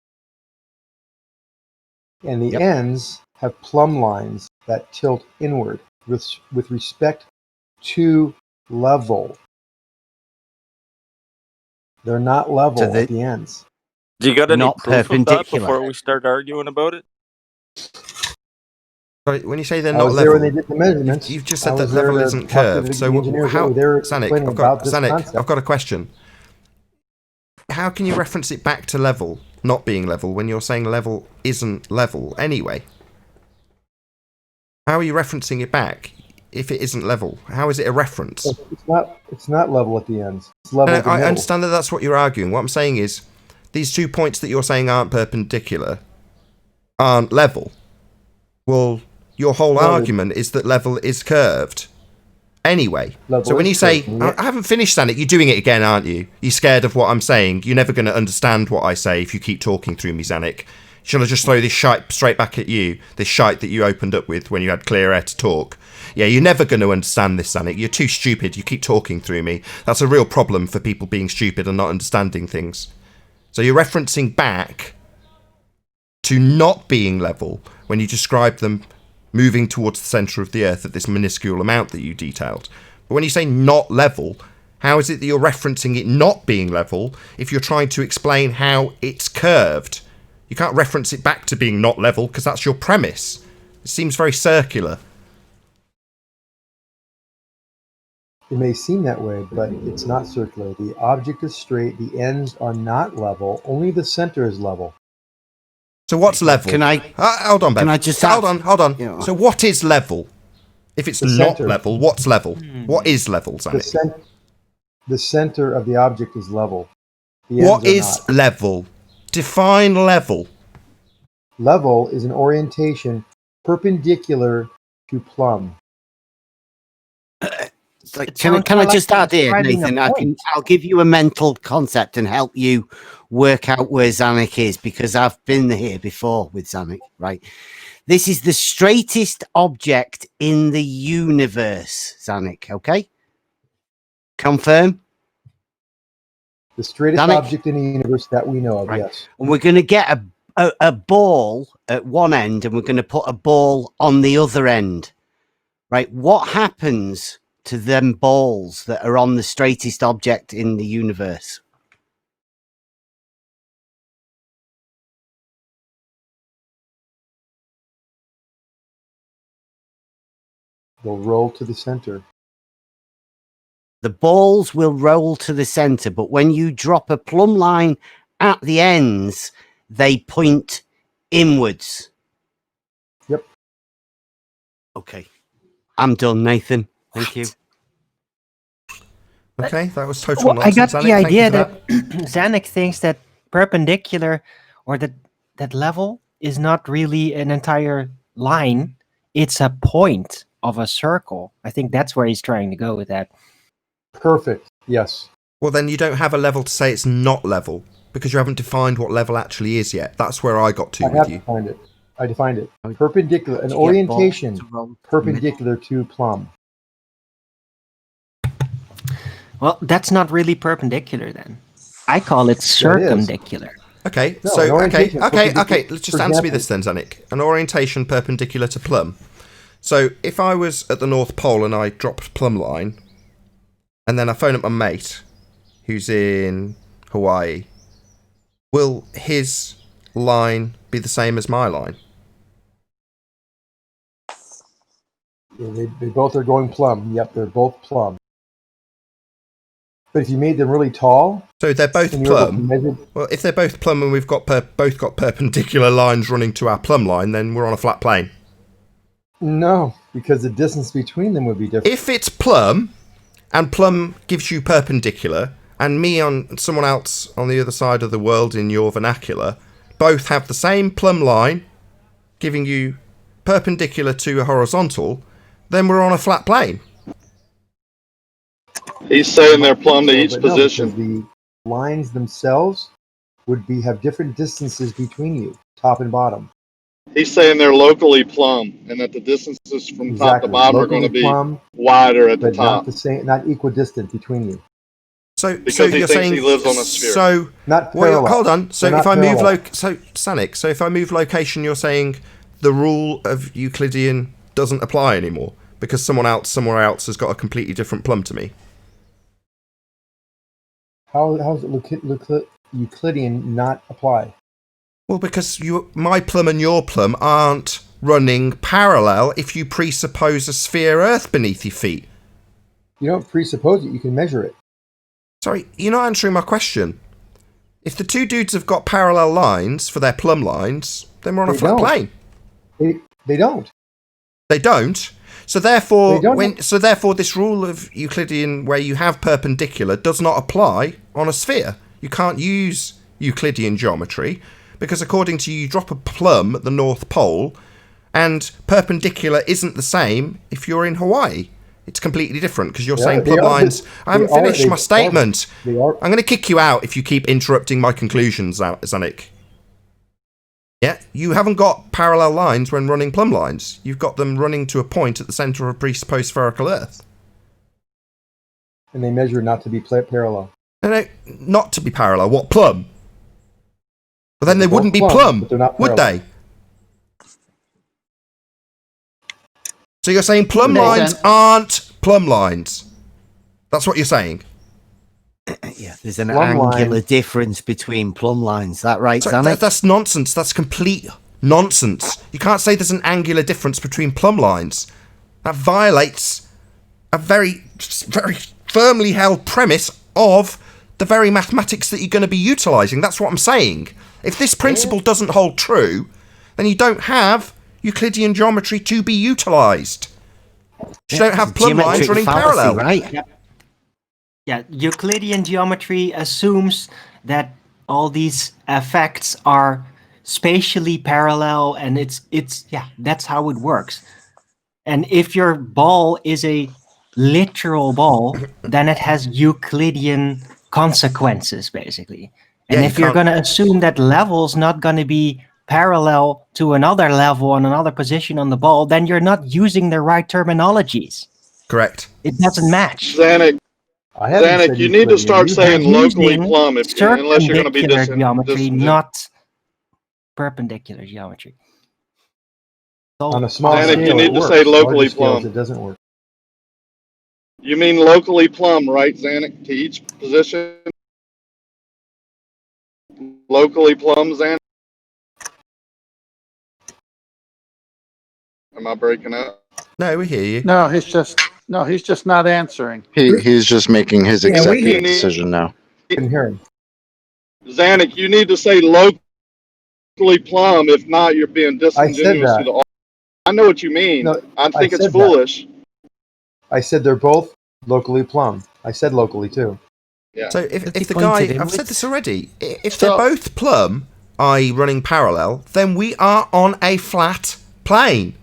And the ends have plumb lines that tilt inward with respect to level. They're not level at the ends. Do you got any Not proof of that perpendicular. before we start arguing about it? Sorry, when you say they're I not was there level, when they did the measurements. you've just I said that was there level to isn't talk to curved. the So engineers. how, They were Zanik, explaining about this concept. I've got a question. How can you reference it back to level not being level when you're saying level isn't level anyway? How are you referencing it back if it isn't level? How is it a reference? It's not level at the ends. It's level at the I middle. understand that that's what you're arguing. What I'm saying is these 2 points that you're saying aren't perpendicular aren't level. Well, your whole argument is that level is curved. Anyway, so when you say, I haven't finished, Zanik, you're doing it again, aren't you? You're scared of what I'm saying. You're never going to understand what I say if you keep talking through me, Zanik. Shall I just throw this shite straight back at you? This shite that you opened up with when you had clear air to talk? Yeah, you're never going to understand this, Zanik. You're too stupid. You keep talking through me. That's a real problem for people being stupid and not understanding things. So you're referencing back to not being level when you describe them moving towards the centre of the Earth at this minuscule amount that you detailed. But when you say not level, how is it that you're referencing it not being level if you're trying to explain how it's curved? You can't reference it back to being not level because that's your premise. It seems very circular. It may seem that way, but it's not circular. The object is straight. The ends are not level. Only the center is level. So what's level? Can I? Hold on, Ben. Can I just hold on. You know, So what is level? If it's not center. level, what's level? What is level, Zanik? The center of the object is level. The What ends are is not. level? Define level. Level is an orientation perpendicular to plumb. Can I just add here, Nathan? I'll give you a mental concept and help you work out where Zanik is, because I've been here before with Zanik, right? This is the straightest object in the universe, Zanik, okay? Confirm? The straightest Zanik? object in the universe that we know of, Right. yes. And we're going to get a ball at one end and we're going to put a ball on the other end, right? What happens to them balls that are on the straightest object in the universe? They'll roll to the center. The balls will roll to the center, but when you drop a plumb line at the ends, they point inwards. Yep. Okay. I'm done, Nathan. Thank you. Okay, that was total Well, I nonsense. got Zanik, the thank you idea for that Zanik thinks that perpendicular or that level is not really an entire line. It's a point of a circle. I think that's where he's trying to go with that. Perfect. Yes. Well, then you don't have a level to say it's not level because you haven't defined what level actually is yet. That's where I got to I with have you. defined it. I defined it. Perpendicular, an Did you get balls orientation to roll? perpendicular to plumb. Well, that's not really perpendicular then. I call it circumdicular. Okay, No, so an orientation okay. perpendicular- Let's just for answer me example- this then, Zanik. An orientation perpendicular to plumb. So if I was at the North Pole and I dropped plumb line, and then I phone up my mate who's in Hawaii, will his line be the same as my line? Yeah, they both are going plumb. Yep, they're both plumb. But if you made them really tall, so they're both and you were able to plumb. measure, Well, if they're both plumb and we've got both got perpendicular lines running to our plumb line, then we're on a flat plane. no, because the distance between them would be different. If it's plumb, and plumb gives you perpendicular, and me on someone else on the other side of the world in your vernacular, both have the same plumb line, giving you perpendicular to a horizontal, then we're on a flat plane. He's saying they're plumb to each But no, position. because the lines themselves would have different distances between you, top and bottom. He's saying they're locally plumb, and that the distances from top to Exactly. bottom are going to Locally be plumb, wider at the but not top. the same, not equidistant between you. So Because so he you're thinks saying he lives on a sphere. So Not well, parallel. hold on. So They're if not I move parallel. so Sanic, so if I move location, you're saying the rule of Euclidean doesn't apply anymore because someone else somewhere else has got a completely different plumb to me. How is it Euclidean not apply? Well, because my plumb and your plumb aren't running parallel if you presuppose a sphere Earth beneath your feet. You don't presuppose it, you can measure it. Sorry, you're not answering my question. If the two dudes have got parallel lines for their plumb lines, then we're on a They flat don't. plane. They don't. They don't. So therefore, They don't. so therefore, this rule of Euclidean where you have perpendicular does not apply on a sphere. You can't use Euclidean geometry because according to you, drop a plumb at the North Pole, and perpendicular isn't the same if you're in Hawaii. It's completely different because you're Yeah, saying they plumb are. lines. I haven't They are. finished They my are. statement. They are. I'm going to kick you out if you keep interrupting my conclusions, Zanik. Yeah, you haven't got parallel lines when running plumb lines. You've got them running to a point at the centre of a presupposed spherical Earth. And they measure not to be parallel. No, not to be parallel. What, plumb? Well, then they They're wouldn't be both plumb, but they're not would parallel. they? So you're saying plumb lines aren't plumb lines? That's what you're saying? Yeah, there's an Plumb angular line. difference between plumb lines. Is that right, So Zanik? that's nonsense. That's complete nonsense. You can't say there's an angular difference between plumb lines. That violates a very, very firmly held premise of the very mathematics that you're going to be utilising. That's what I'm saying. If this principle doesn't hold true, then you don't have Euclidean geometry to be utilised. You don't have plumb lines running parallel. Right? Yeah, Euclidean geometry assumes that all these effects are spatially parallel, and it's that's how it works. And if your ball is a literal ball, then it has Euclidean consequences, basically. And Yeah, if you're going to assume that level's not going to be parallel to another level on another position on the ball, then you're not using the right terminologies. Correct. It doesn't match. Zanik, you need to start saying locally Using plumb unless you're going to be perpendicular geometry, not perpendicular geometry. So On a small Zanik, scale, you need it to works. say locally Larger scales, plumb. it doesn't work. You mean locally plumb, right, Zanik, to each position? Locally plumb, Zanik? Am I breaking up? No, we hear you. No, he's just not answering. He's just making his executive decision now. I can hear him. Zanik, you need to say locally plumb. If not, you're being I said disingenuous to that. the. I know what you mean. No, I think it's said that. foolish. I said they're both locally plumb. I said locally too. Yeah. So if the pointed guy, I've inwards. said this already, if they're both plumb, i.e. running parallel, then we are on a flat plane.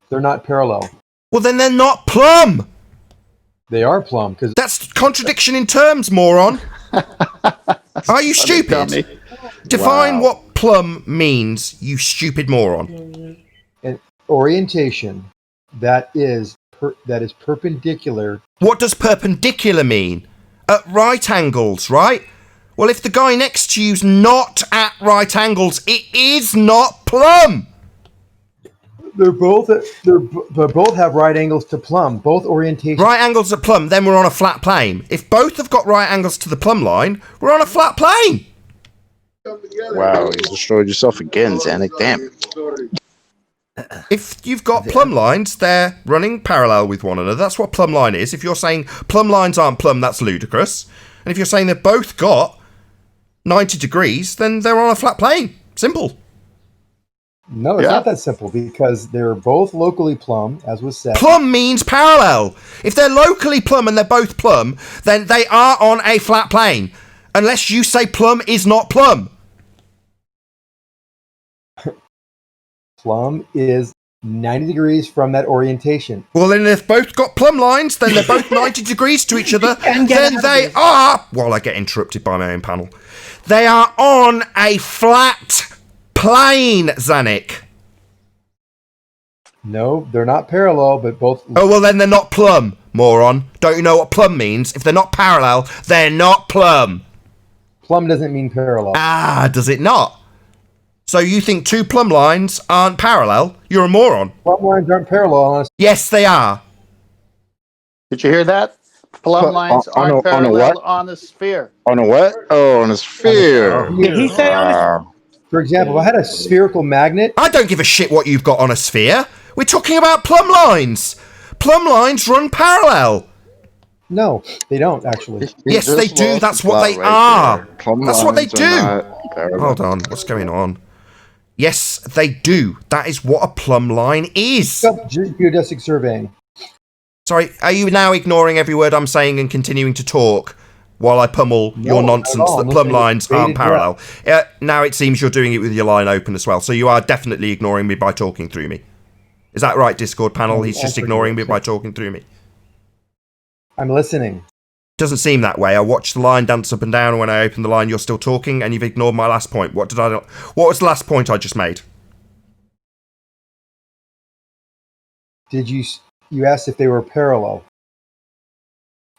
They're not parallel. Well, then they're not plumb. They are plumb because That's contradiction in terms, moron. Are you stupid? Define what plumb means, you stupid moron. an orientation that is perpendicular. What does perpendicular mean? At right angles, right? Well, if the guy next to you's not at right angles, it is not plumb. They both have right angles to plumb. Both orientations. Right angles at plumb, then we're on a flat plane. If both have got right angles to the plumb line, we're on a flat plane. Wow, you destroyed yourself again, Zanik. Damn. If you've got plumb lines, they're running parallel with one another. That's what plumb line is. If you're saying plumb lines aren't plumb, that's ludicrous. And if you're saying they've both got 90 degrees, then they're on a flat plane. Simple. No, it's not that simple because they're both locally plumb, as was said. Plumb means parallel. If they're locally plumb and they're both plumb, then they are on a flat plane. Unless you say plumb is not plumb. Plumb is 90 degrees from that orientation. Well, then if both got plumb lines, then they're both 90 degrees to each other. Then they are, while I get interrupted by my own panel, they are on a flat plane, Zanik. No, they're not parallel, but both... Oh, well, then they're not plumb, moron. Don't you know what plumb means? If they're not parallel, they're not plumb. Plumb doesn't mean parallel. Ah, does it not? So you think two plumb lines aren't parallel? You're a moron. Plumb lines aren't parallel. Yes, they are. Did you hear that? Plumb lines aren't parallel on a sphere. On a what? Oh, on a sphere. Did he say For example, if I had a spherical magnet... I don't give a shit what you've got on a sphere. We're talking about plumb lines. Plumb lines run parallel. No, they don't, actually. Yes, they do. That's what they are. That's what they do. Hold on. What's going on? Yes, they do. That is what a plumb line is. Geodesic surveying. Sorry, are you now ignoring every word I'm saying and continuing to talk while I pummel your nonsense that plumb lines aren't parallel? Now it seems you're doing it with your line open as well, so you are definitely ignoring me by talking through me. Is that right, Discord panel? He's just ignoring me by talking through me. I'm listening. Doesn't seem that way. I watched the line dance up and down, and when I opened the line, you're still talking, and you've ignored my last point. What was the last point I just made? Did you asked if they were parallel?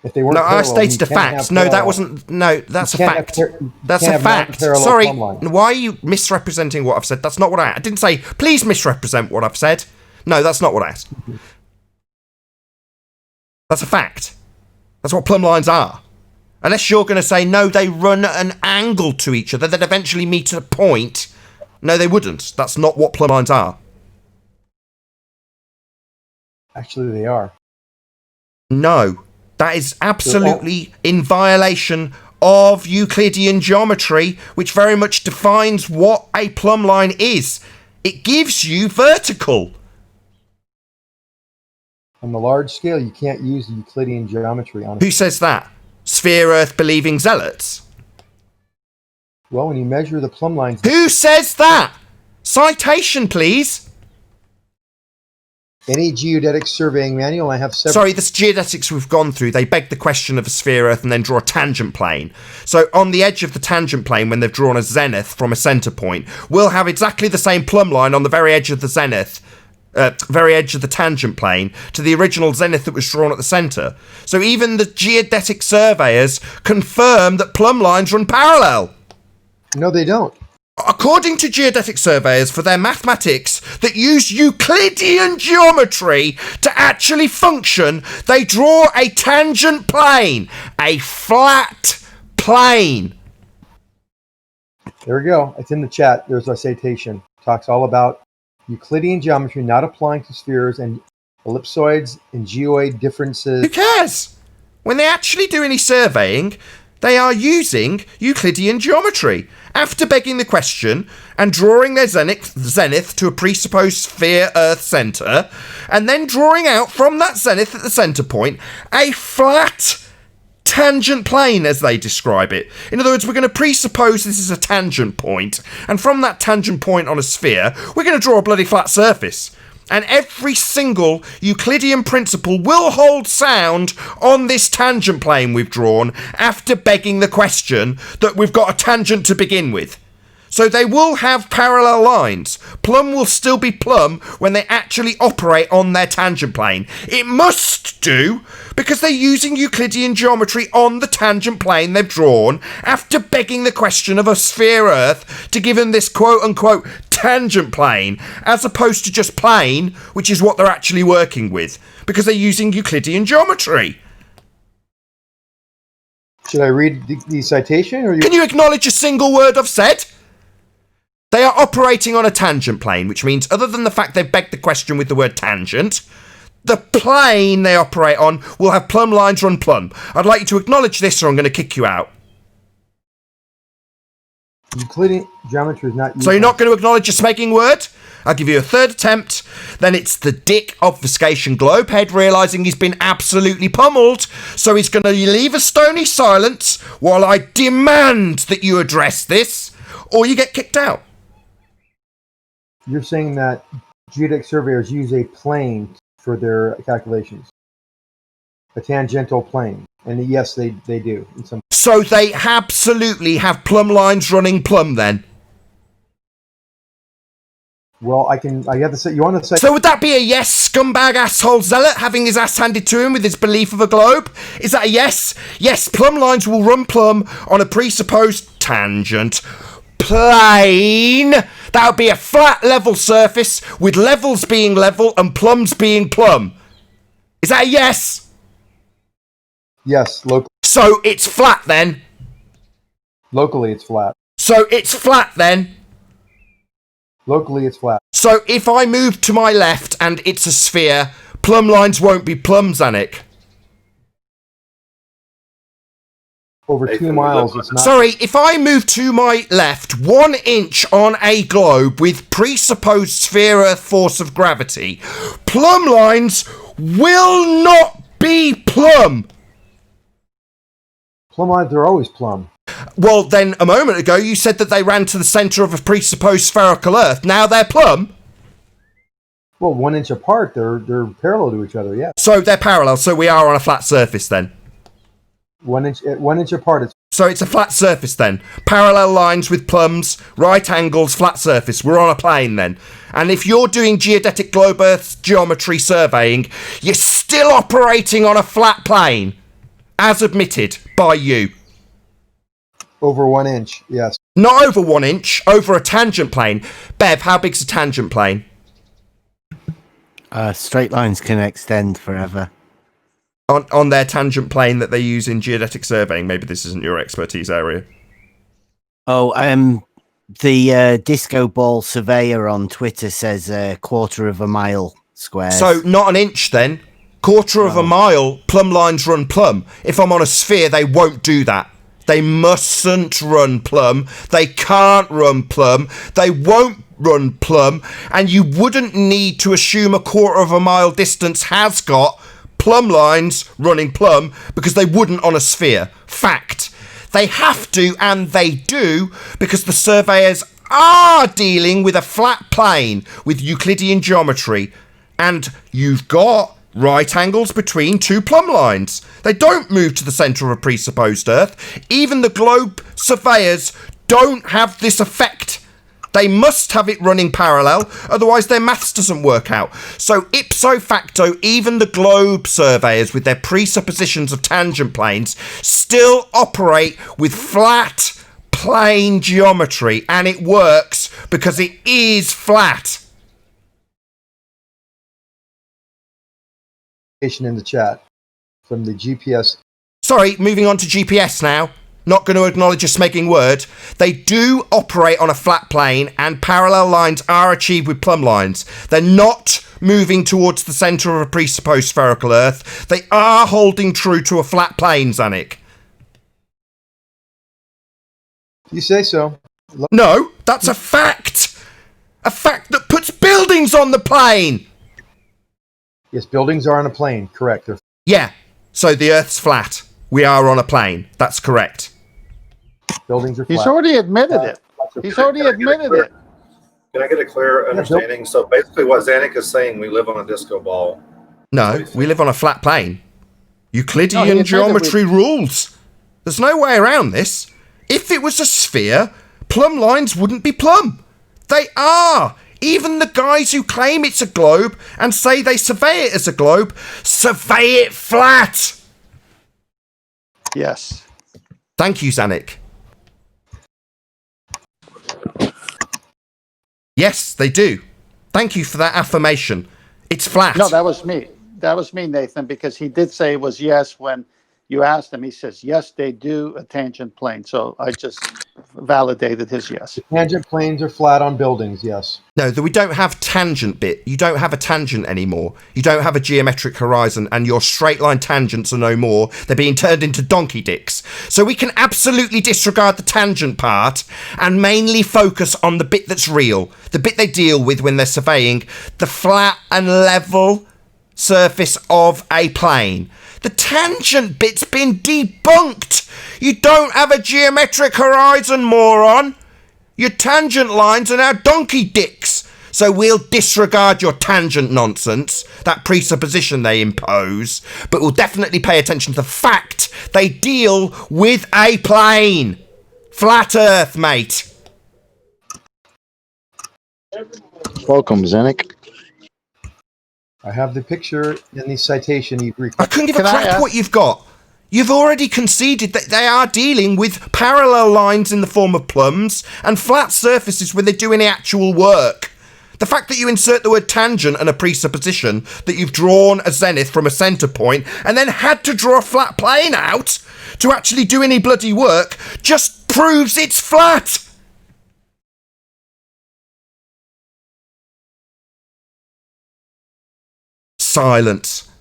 If they weren't no, parallel, I stated a fact. No, that wasn't. No, that's a fact. That's a fact. Sorry, why are you misrepresenting what I've said? That's not what I didn't say. Please misrepresent what I've said. No, that's not what I asked. That's a fact. That's what plumb lines are. Unless you're going to say, no, they run at an angle to each other, they'd eventually meet at a point. No, they wouldn't. That's not what plumb lines are. Actually, they are. No. That is absolutely in violation of Euclidean geometry, which very much defines what a plumb line is. It gives you vertical. On the large scale, you can't use Euclidean geometry on. Who says that? Sphere Earth believing zealots. Well, when you measure the plumb lines... Who says that? Citation, please. Any geodetic surveying manual, I have several... Sorry, the geodetics we've gone through, they beg the question of a sphere Earth and then draw a tangent plane. So on the edge of the tangent plane, when they've drawn a zenith from a centre point, we'll have exactly the same plumb line on the very edge of the zenith, very edge of the tangent plane, to the original zenith that was drawn at the centre. So even the geodetic surveyors confirm that plumb lines run parallel. No, they don't. According to geodetic surveyors, for their mathematics that use Euclidean geometry to actually function, they draw a tangent plane, a flat plane. There we go. It's in the chat. There's our citation. Talks all about Euclidean geometry not applying to spheres and ellipsoids and geoid differences. Who cares? When they actually do any surveying, they are using Euclidean geometry. After begging the question and drawing their zenith to a presupposed sphere Earth centre, and then drawing out from that zenith at the centre point a flat tangent plane, as they describe it. In other words, we're going to presuppose this is a tangent point, and from that tangent point on a sphere, we're going to draw a bloody flat surface. And every single Euclidean principle will hold sound on this tangent plane we've drawn after begging the question that we've got a tangent to begin with. So they will have parallel lines. Plumb will still be plumb when they actually operate on their tangent plane. It must do, because they're using Euclidean geometry on the tangent plane they've drawn after begging the question of a sphere Earth to give them this quote-unquote tangent plane, as opposed to just plane, which is what they're actually working with, because they're using Euclidean geometry. Should I read the citation? Or Can you acknowledge a single word I've said? They are operating on a tangent plane, which means other than the fact they've begged the question with the word tangent, the plane they operate on will have plumb lines run plumb. I'd like you to acknowledge this or I'm going to kick you out. Euclidean geometry is not... So you're not going to acknowledge a smeging word? I'll give you a third attempt. Then it's the dick obfuscation globehead realising he's been absolutely pummeled. So he's going to leave a stony silence while I demand that you address this, or you get kicked out. You're saying that geodetic surveyors use a plane for their calculations. A tangential plane. And yes, they do. In some... So they absolutely have plumb lines running plumb then? Well, I have to say, you want to say... So would that be a yes, scumbag asshole zealot having his ass handed to him with his belief of a globe? Is that a yes? Yes, plumb lines will run plumb on a presupposed tangent plane. That would be a flat level surface with levels being level and plums being plumb. Is that a yes? Yes, locally. So it's flat then? Locally, it's flat. So it's flat then? Locally, it's flat. So if I move to my left and it's a sphere, plumb lines won't be plumb, Zanik. Over 2 miles, it's not... Sorry, if I move to my left 1 inch on a globe with presupposed sphere Earth force of gravity, plumb lines will not be plumb. Plumb lines are always plumb. Well, then a moment ago you said that they ran to the centre of a presupposed spherical Earth. Now they're plumb. Well, 1 inch apart, they're parallel to each other, yeah. So they're parallel, so we are on a flat surface then. 1 inch apart. So it's a flat surface then. Parallel lines with plumbs, right angles, flat surface. We're on a plane then. And if you're doing geodetic globe Earth geometry surveying, you're still operating on a flat plane, as admitted by you. Over 1 inch, yes. Not over 1 inch, over a tangent plane. Bev, how big's a tangent plane? Straight lines can extend forever. On their tangent plane that they use in geodetic surveying. Maybe this isn't your expertise area. Oh, the disco ball surveyor on Twitter says 1/4 of a mile square. So not an inch then. 1/4 of a mile, plumb lines run plumb. If I'm on a sphere, they won't do that. They mustn't run plumb. They can't run plumb. They won't run plumb. And you wouldn't need to assume a 1/4 of a mile distance has got plumb lines running plumb because they wouldn't on a sphere. Fact. They have to, and they do, because the surveyors are dealing with a flat plane with Euclidean geometry. And you've got right angles between 2 plumb lines. They don't move to the centre of a presupposed Earth. Even the globe surveyors don't have this effect. They must have it running parallel, otherwise their maths doesn't work out. So ipso facto, even the globe surveyors with their presuppositions of tangent planes still operate with flat plane geometry, and it works because it is flat. In the chat from the GPS. Sorry, moving on to GPS now. Not going to acknowledge a smeging word. They do operate on a flat plane, and parallel lines are achieved with plumb lines. They're not moving towards the centre of a presupposed spherical Earth. They are holding true to a flat plane, Zanik. You say so. No, that's a fact. A fact that puts buildings on the plane. Yes, buildings are on a plane, correct. Yeah, so the Earth's flat. We are on a plane. That's correct. Buildings are flat. He's already admitted it. He's already admitted it. Can I get a clear understanding? So basically what Zanik is saying, we live on a disco ball. No, we live on a flat plane. Euclidean geometry rules. There's no way around this. If it was a sphere, plumb lines wouldn't be plumb. They are. Even the guys who claim it's a globe and say they survey it as a globe, survey it flat. Yes. Thank you, Zanik. Yes, they do. Thank you for that affirmation. It's flat. No, that was me. That was me, Nathan, because he did say it was yes when You asked him, he says, yes, they do a tangent plane. So I just validated his yes. Tangent planes are flat on buildings, yes. No, we don't have tangent bit. You don't have a tangent anymore. You don't have a geometric horizon, and your straight line tangents are no more. They're being turned into donkey dicks. So we can absolutely disregard the tangent part and mainly focus on the bit that's real, the bit they deal with when they're surveying the flat and level surface of a plane. The tangent bit's been debunked. You don't have a geometric horizon, moron. Your tangent lines are now donkey dicks. So we'll disregard your tangent nonsense, that presupposition they impose, but we'll definitely pay attention to the fact they deal with a plane. Flat Earth, mate. Welcome, Zenik. I have the picture in the citation. I couldn't give a crap what you've got. You've already conceded that they are dealing with parallel lines in the form of plums and flat surfaces when they do any actual work. The fact that you insert the word tangent and a presupposition that you've drawn a zenith from a centre point and then had to draw a flat plane out to actually do any bloody work just proves it's flat. Silence.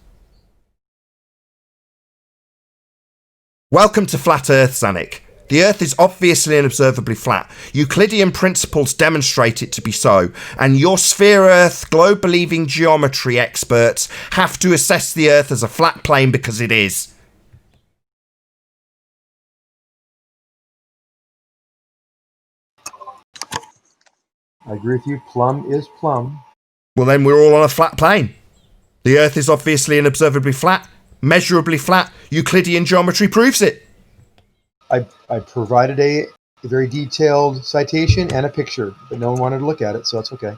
Welcome to Flat Earth, Zanik. The Earth is obviously and observably flat. Euclidean principles demonstrate it to be so, and your sphere Earth, globe-believing geometry experts have to assess the Earth as a flat plane because it is. I agree with you. Plum is plum. Well, then we're all on a flat plane. The Earth is obviously and observably flat, measurably flat. Euclidean geometry proves it. I provided a very detailed citation and a picture, but no one wanted to look at it, so it's okay.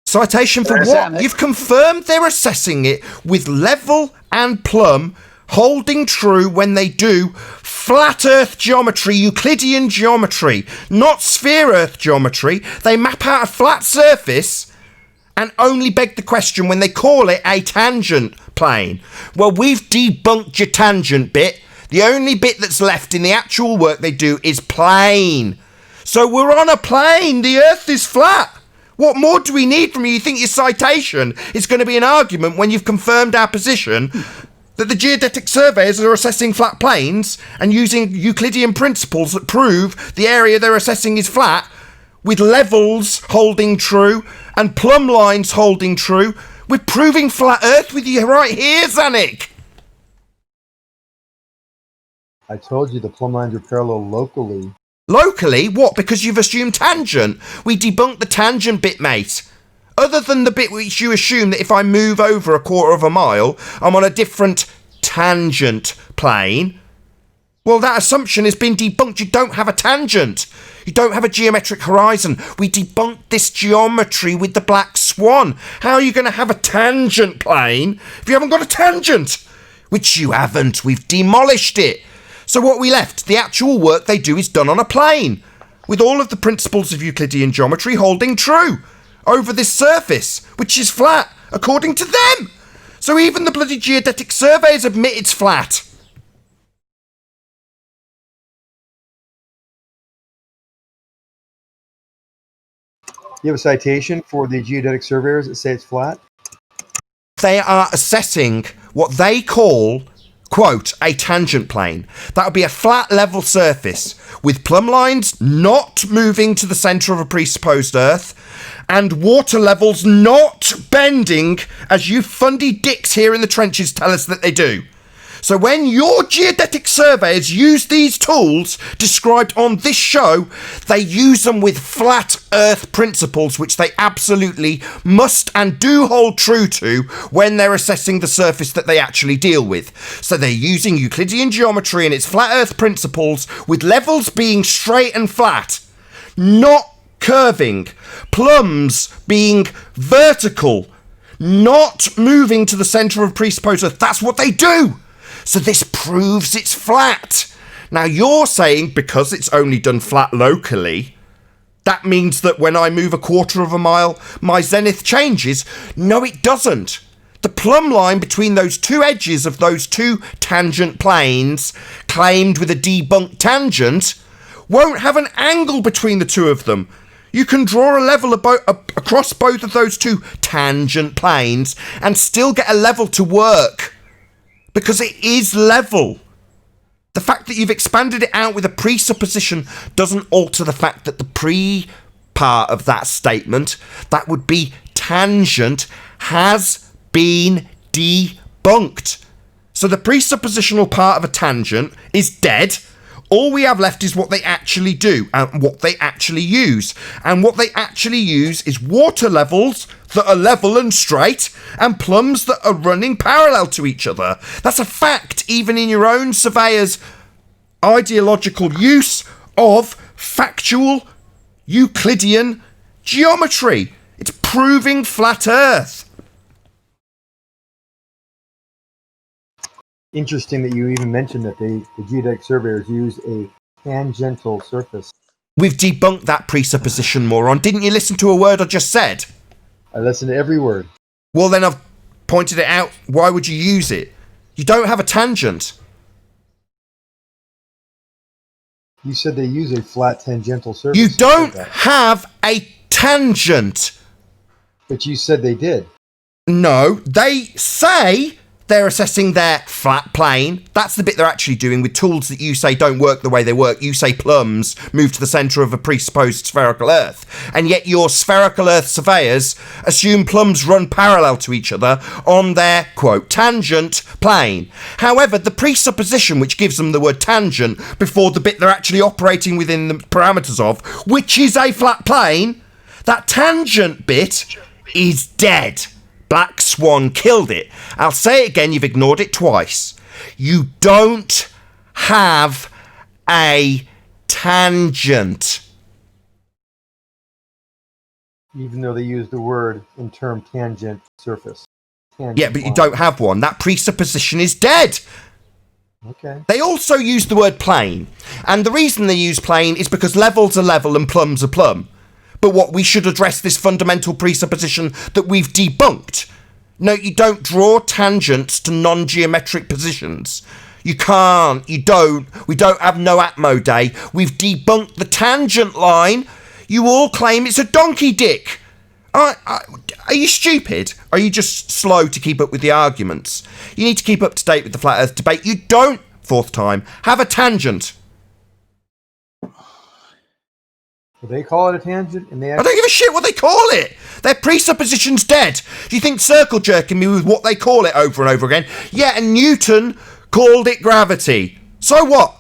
Citation for what? You've confirmed they're assessing it with level and plumb holding true when they do flat Earth geometry, Euclidean geometry, not sphere Earth geometry. They map out a flat surface and only beg the question when they call it a tangent plane. Well, we've debunked your tangent bit. The only bit that's left in the actual work they do is plane. So we're on a plane. The Earth is flat. What more do we need from you? You think your citation is going to be an argument when you've confirmed our position that the geodetic surveyors are assessing flat planes and using Euclidean principles that prove the area they're assessing is flat, with levels holding true and plumb lines holding true. We're proving flat Earth with you right here, Zanik. I told you the plumb lines are parallel locally. Locally? What? Because you've assumed tangent. We debunked the tangent bit, mate. Other than the bit which you assume that if I move over a quarter of a mile, I'm on a different tangent plane. Well, that assumption has been debunked. You don't have a tangent. You don't have a geometric horizon. We debunked this geometry with the black swan. How are you going to have a tangent plane if you haven't got a tangent? Which you haven't. We've demolished it. So what we left, the actual work they do is done on a plane, with all of the principles of Euclidean geometry holding true over this surface, which is flat, according to them. So even the bloody geodetic surveys admit it's flat. You have a citation for the geodetic surveyors that say it's flat? They are assessing what they call, quote, a tangent plane. That would be a flat level surface with plumb lines not moving to the centre of a presupposed Earth and water levels not bending as you fundy dicks here in the trenches tell us that they do. So when your geodetic surveyors use these tools described on this show, they use them with flat Earth principles, which they absolutely must and do hold true to when they're assessing the surface that they actually deal with. So they're using Euclidean geometry and its flat Earth principles with levels being straight and flat, not curving, plumbs being vertical, not moving to the centre of presupposed Earth. That's what they do. So this proves it's flat. Now you're saying because it's only done flat locally, that means that when I move a quarter of a mile, my zenith changes. No, it doesn't. The plumb line between those two edges of those two tangent planes, claimed with a debunked tangent, won't have an angle between the two of them. You can draw a level across both of those two tangent planes and still get a level to work, because it is level. The fact that you've expanded it out with a presupposition doesn't alter the fact that the pre-part of that statement, that would be tangent, has been debunked. So the presuppositional part of a tangent is dead. All we have left is what they actually do and what they actually use. And what they actually use is water levels that are level and straight and plumbs that are running parallel to each other. That's a fact, even in your own surveyor's ideological use of factual Euclidean geometry. It's proving flat Earth. Interesting that you even mentioned that the geodetic surveyors use a tangential surface. We've debunked that presupposition, moron. Didn't you listen to a word I just said? I listened to every word. Well, then I've pointed it out. Why would you use it? You don't have a tangent. You said they use a flat tangential surface. You don't have a tangent. But you said they did. No, they say they're assessing their flat plane. That's the bit they're actually doing with tools that you say don't work the way they work. You say plumbs move to the centre of a presupposed spherical Earth. And yet your spherical Earth surveyors assume plumbs run parallel to each other on their, quote, tangent plane. However, the presupposition which gives them the word tangent before the bit they're actually operating within the parameters of, which is a flat plane, that tangent bit is dead. Black Swan killed it. I'll say it again, you've ignored it twice. You don't have a tangent. Even though they use the word in term tangent surface. Tangent Yeah, but you line. don't have one. That presupposition is dead. Okay. They also use the word plane. And the reason they use plane is because levels are level and plums are plumb. But what we should address this fundamental presupposition that we've debunked. No, you don't draw tangents to non-geometric positions. You can't. You don't. We don't have no Atmo Day. We've debunked the tangent line. You all claim it's a donkey dick. Are you stupid? Are you just slow to keep up with the arguments? You need to keep up to date with the flat Earth debate. You don't, fourth time, have a tangent. Well, they call it a tangent, and they. I don't give a shit what they call it. Their presupposition's dead. Do you think circle jerking me with what they call it over and over again? Yeah, and Newton called it gravity. So what?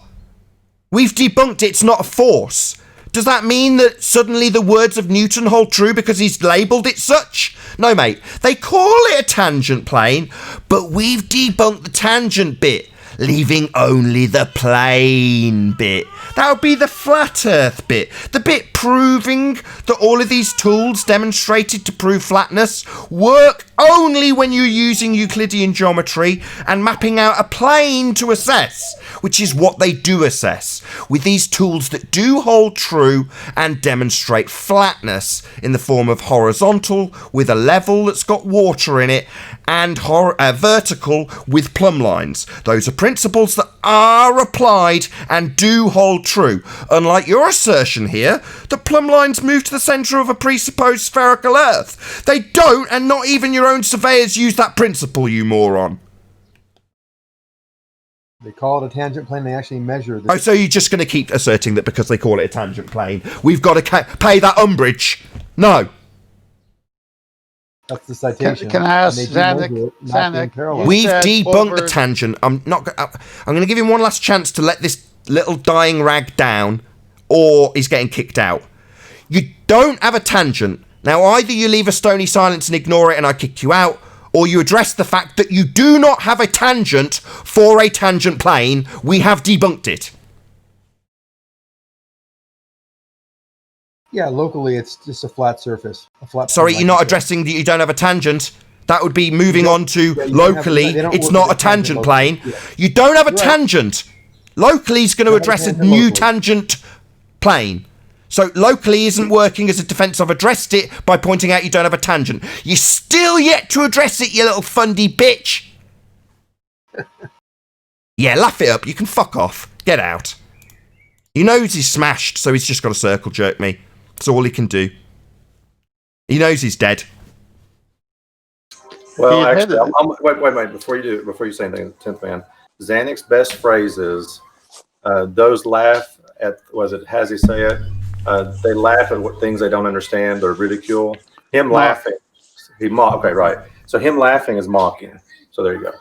We've debunked it's not a force. Does that mean that suddenly the words of Newton hold true because he's labelled it such? No, mate. They call it a tangent plane, but we've debunked the tangent bit, leaving only the plane bit. That would be the flat Earth bit. The bit proving that all of these tools demonstrated to prove flatness work only when you're using Euclidean geometry and mapping out a plane to assess, which is what they do assess, with these tools that do hold true and demonstrate flatness in the form of horizontal with a level that's got water in it and vertical with plumb lines. Those are principles that are applied and do hold true, unlike your assertion here that plumb lines move to the centre of a presupposed spherical Earth. They don't, and not even your own surveyors use that principle, you moron. They call it a tangent plane. They actually measure. Oh, so you're just going to keep asserting that because they call it a tangent plane, we've got to pay that umbrage? No. That's the citation. Can I ask Zanuck? We've debunked the tangent. I'm going to give him one last chance to let this little dying rag down, or he's getting kicked out. You don't have a tangent. Now, either you leave a stony silence and ignore it and I kick you out, or you address the fact that you do not have a tangent for a tangent plane. We have debunked it. Yeah, locally it's just a flat surface. Sorry, you're not addressing that you don't have a tangent. That would be moving on to locally. It's not a tangent plane. You don't have a tangent. Locally is going to address a new tangent plane. So locally isn't working as a defence. I've addressed it by pointing out you don't have a tangent. You're still yet to address it, you little fundy bitch. Yeah, laugh it up. You can fuck off. Get out. He knows he's smashed, so he's just got to circle jerk me. That's all he can do. He knows he's dead. Well, actually, wait. Before you say anything, 10th man, Xanix's best phrase is, those laugh at, has he say it? They laugh at what things they don't understand or ridicule. Him laughing, okay, right. So him laughing is mocking. So there you go.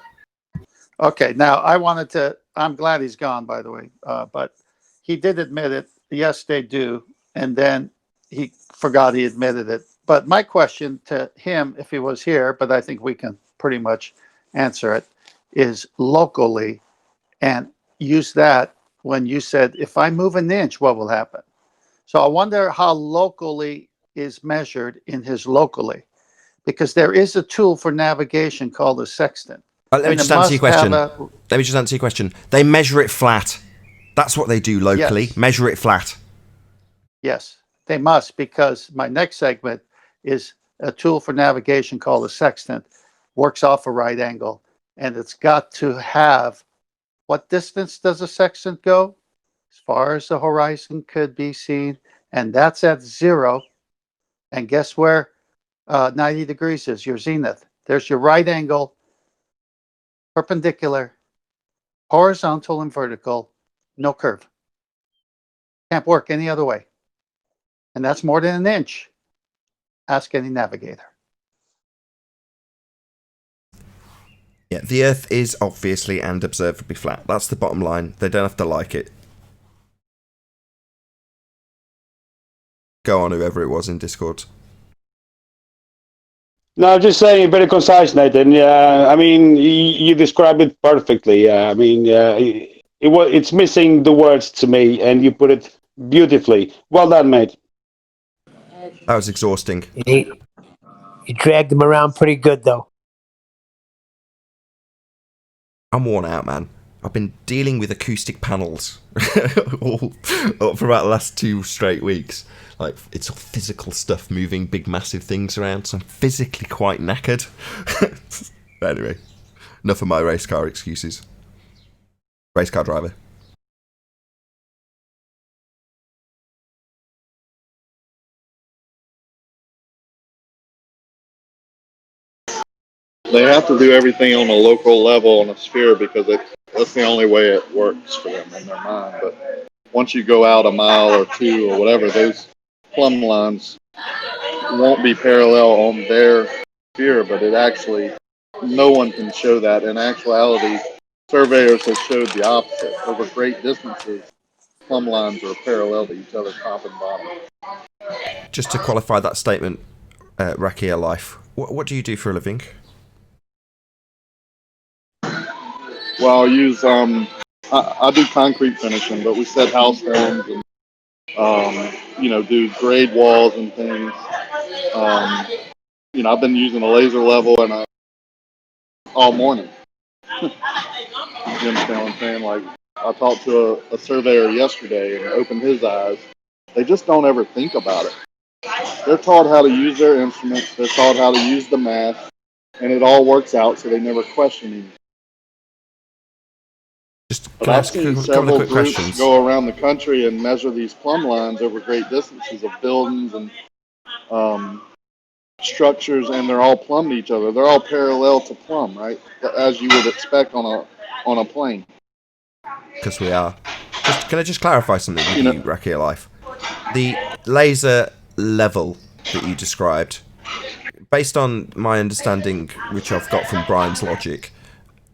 Okay, now I'm glad he's gone, by the way, but he did admit it. Yes, they do. And then he forgot he admitted it. But my question to him, if he was here, but I think we can pretty much answer it, is locally, and use that when you said, if I move an inch, what will happen? So I wonder how locally is measured in his locally, because there is a tool for navigation called a sextant. Let me just answer your question. They measure it flat. That's what they do locally. Yes. Measure it flat. Yes, they must, because my next segment is a tool for navigation called a sextant. Works off a right angle, and it's got to have, what distance does a sextant go? As far as the horizon could be seen, and that's at 0. And guess where 90 degrees is? Your zenith. There's your right angle, perpendicular, horizontal and vertical, no curve. Can't work any other way. And that's more than an inch. Ask any navigator. Yeah, the Earth is obviously and observably flat. That's the bottom line. They don't have to like it. Go on, whoever it was in Discord. No, I'm just saying, very concise, Nathan. Yeah, I mean, you described it perfectly. I mean, it's missing the words to me, and you put it beautifully. Well done, mate. That was exhausting. You dragged him around pretty good, though. I'm worn out, man. I've been dealing with acoustic panels all for about the last 2 straight weeks. Like, it's all physical stuff, moving big, massive things around, so I'm physically quite knackered. Anyway, enough of my race car excuses. Race car driver. They have to do everything on a local level on a sphere because that's the only way it works for them in their mind. But once you go out a mile or 2 or whatever, those plumb lines won't be parallel on their sphere, but it actually, no one can show that. In actuality, surveyors have showed the opposite. Over great distances, plumb lines are parallel to each other, top and bottom. Just to qualify that statement, Rakia Life, what do you do for a living? Well, I'll use, I do concrete finishing, but we set house homes and, do grade walls and things. I've been using a laser level and all morning. You understand what I'm saying? Like, I talked to a surveyor yesterday and opened his eyes. They just don't ever think about it. They're taught how to use their instruments. They're taught how to use the math, and it all works out, so they never question anything. But I've seen several groups go around the country and measure these plumb lines over great distances of buildings and structures, and they're all plumb to each other. They're all parallel to plumb, right? As you would expect on a plane. Because we are. Can I just clarify something with you, Rakia Life? The laser level that you described, based on my understanding, which I've got from Brian's logic,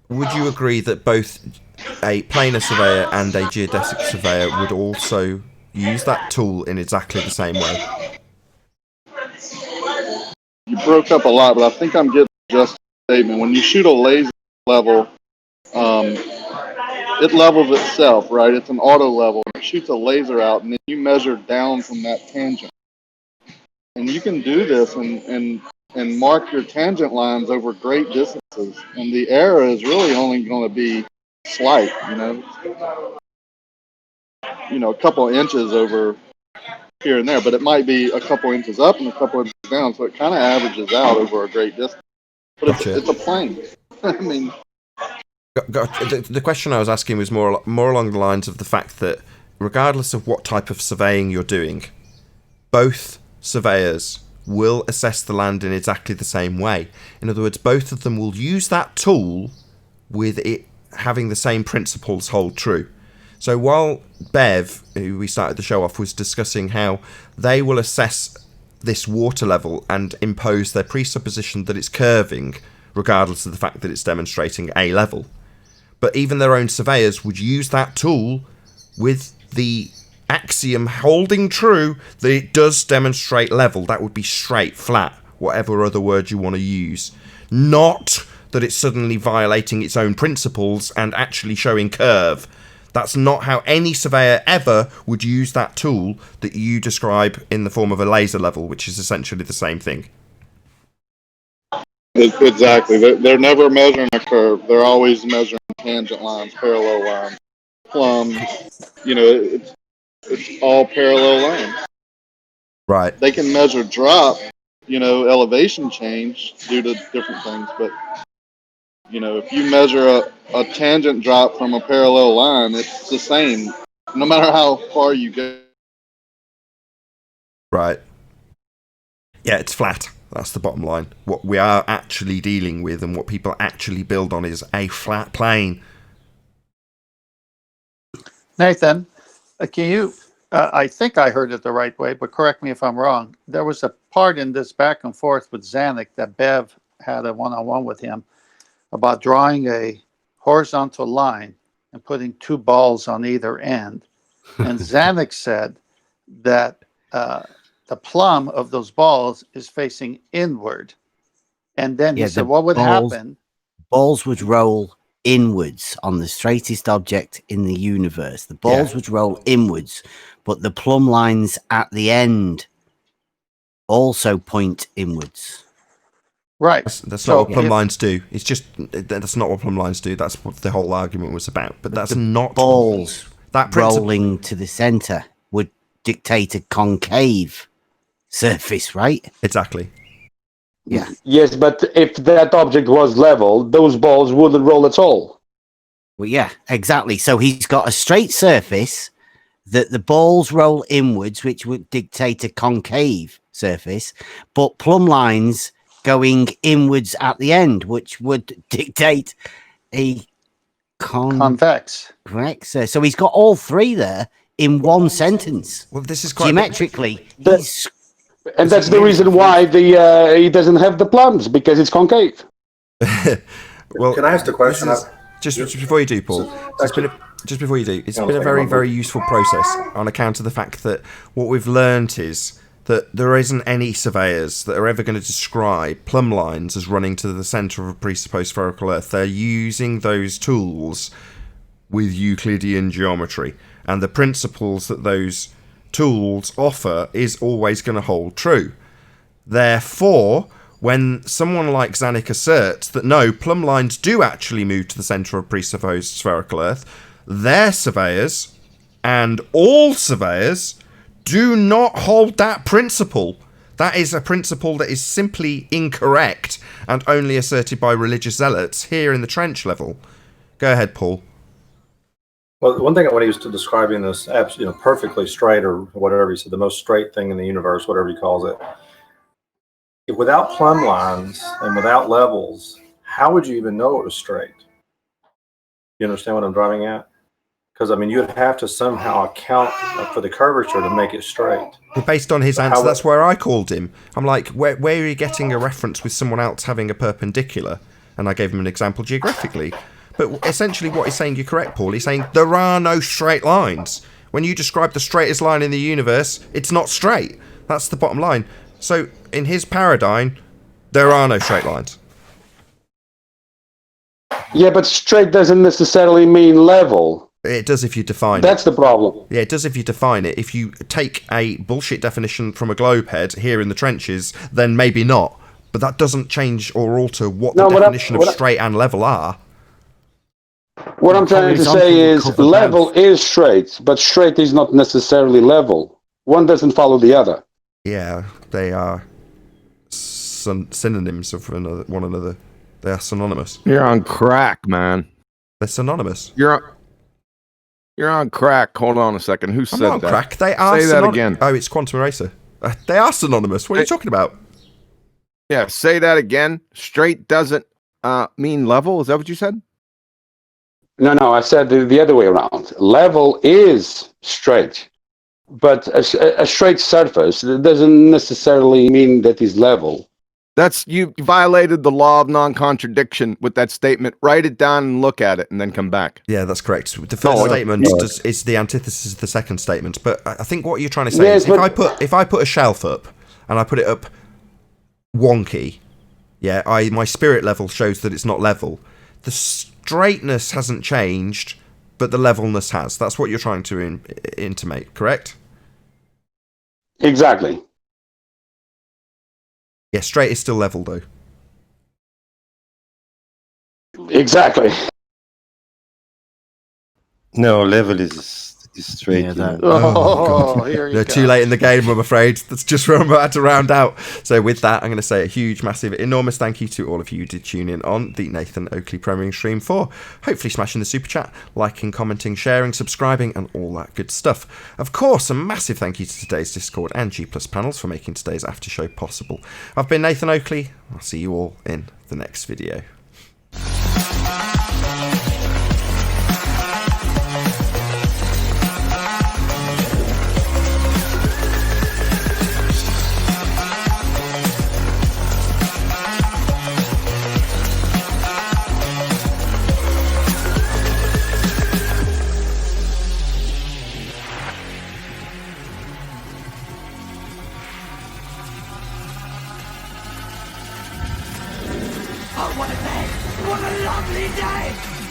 would you agree that both a planar surveyor and a geodesic surveyor would also use that tool in exactly the same way? You broke up a lot, but I think I'm getting just a statement. When you shoot a laser level, it levels itself, right? It's an auto level. It shoots a laser out, and then you measure down from that tangent. And you can do this and mark your tangent lines over great distances. And the error is really only going to be slight, a couple of inches over here and there, but it might be a couple inches up and a couple inches down, so it kind of averages out over a great distance. But Gotcha. it's a plane. I mean, the question I was asking was more along the lines of the fact that regardless of what type of surveying you're doing, both surveyors will assess the land in exactly the same way. In other words, both of them will use that tool with it having the same principles hold true. So while Bev, who we started the show off, was discussing how they will assess this water level and impose their presupposition that it's curving, regardless of the fact that it's demonstrating a level. But even their own surveyors would use that tool with the axiom holding true that it does demonstrate level. That would be straight, flat, whatever other word you want to use. Not that it's suddenly violating its own principles and actually showing curve. That's not how any surveyor ever would use that tool that you describe in the form of a laser level, which is essentially the same thing. exactly. They're never measuring a curve. They're always measuring tangent lines, parallel lines, plums. You know, it's all parallel lines. Right. They can measure drop, you know, elevation change due to different things, but you know, if you measure a tangent drop from a parallel line, it's the same, no matter how far you go. Right. Yeah, it's flat. That's the bottom line. What we are actually dealing with and what people actually build on is a flat plane. Nathan, can you, I think I heard it the right way, but correct me if I'm wrong. There was a part in this back and forth with Zanuck that Bev had a one-on-one with him about drawing a horizontal line and putting two balls on either end. And Zanuck said that the plumb of those balls is facing inward. And then he said, what would happen? Balls would roll inwards on the straightest object in the universe. The balls would roll inwards, but the plumb lines at the end also point inwards. Right. That's not what plumb lines do. It's just that's not what plumb lines do. That's what the whole argument was about. But that's not balls. That rolling to the center would dictate a concave surface, right? Exactly. Yeah. Yes, but if that object was level, those balls wouldn't roll at all. Well, yeah, exactly. So he's got a straight surface that the balls roll inwards, which would dictate a concave surface, but plumb lines going inwards at the end, which would dictate a convex. So he's got all three there in one sentence. Well, this is quite geometrically. And that's the reason why he doesn't have the plums, because it's concave. Well, can I ask the question? Just before you do, Paul. Just before you do, it's been a very, very useful process on account of the fact that what we've learnt is that there isn't any surveyors that are ever going to describe plumb lines as running to the centre of a presupposed spherical Earth. They're using those tools with Euclidean geometry, and the principles that those tools offer is always going to hold true. Therefore, when someone like Zanuck asserts that no, plumb lines do actually move to the centre of a presupposed spherical Earth, their surveyors, and all surveyors, do not hold that principle. That is a principle that is simply incorrect and only asserted by religious zealots here in the trench level. Go ahead, Paul. Well, one thing when he was describing this, perfectly straight or whatever he said, the most straight thing in the universe, whatever he calls it. Without plumb lines and without levels, how would you even know it was straight? You understand what I'm driving at? Because, I mean, you'd have to somehow account for the curvature to make it straight. Well, based on his answer, that's where I called him. I'm like, where are you getting a reference with someone else having a perpendicular? And I gave him an example geographically. But essentially what he's saying, you're correct, Paul. He's saying there are no straight lines. When you describe the straightest line in the universe, it's not straight. That's the bottom line. So, in his paradigm, there are no straight lines. Yeah, but straight doesn't necessarily mean level. It does if you define it. That's the problem. Yeah, it does if you define it. If you take a bullshit definition from a globe head here in the trenches, then maybe not. But that doesn't change or alter what the definition of straight and level are. What I'm trying to say is level is straight, but straight is not necessarily level. One doesn't follow the other. Yeah, they are synonyms of one another. They are synonymous. You're on crack, man. They're synonymous. You're on crack. Hold on a second. Who said I'm not on that? crack. They are Say that again. Oh, it's Quantum Eraser. They are synonymous. What are you talking about? Yeah, say that again. Straight doesn't mean level. Is that what you said? No, I said the other way around. Level is straight, but a straight surface doesn't necessarily mean that is level. You violated the law of non-contradiction with that statement. Write it down and look at it, and then come back. Yeah, that's correct. The first statement is the antithesis of the second statement. But I think what you're trying to say is if I put a shelf up and I put it up wonky, yeah, my spirit level shows that it's not level. The straightness hasn't changed, but the levelness has. That's what you're trying to intimate, correct? Exactly. Yeah, straight is still level though. Exactly. No, level is straight. Here you go. Too late in the game, I'm afraid. That's just where I'm about to round out. So with that, I'm going to say a huge, massive, enormous thank you to all of you who did tune in on the Nathan Oakley Premiering Stream 4. Hopefully smashing the super chat, liking, commenting, sharing, subscribing, and all that good stuff. Of course, a massive thank you to today's Discord and G+ panels for making today's after show possible. I've been Nathan Oakley. I'll see you all in the next video. Oh, what a day! What a lovely day!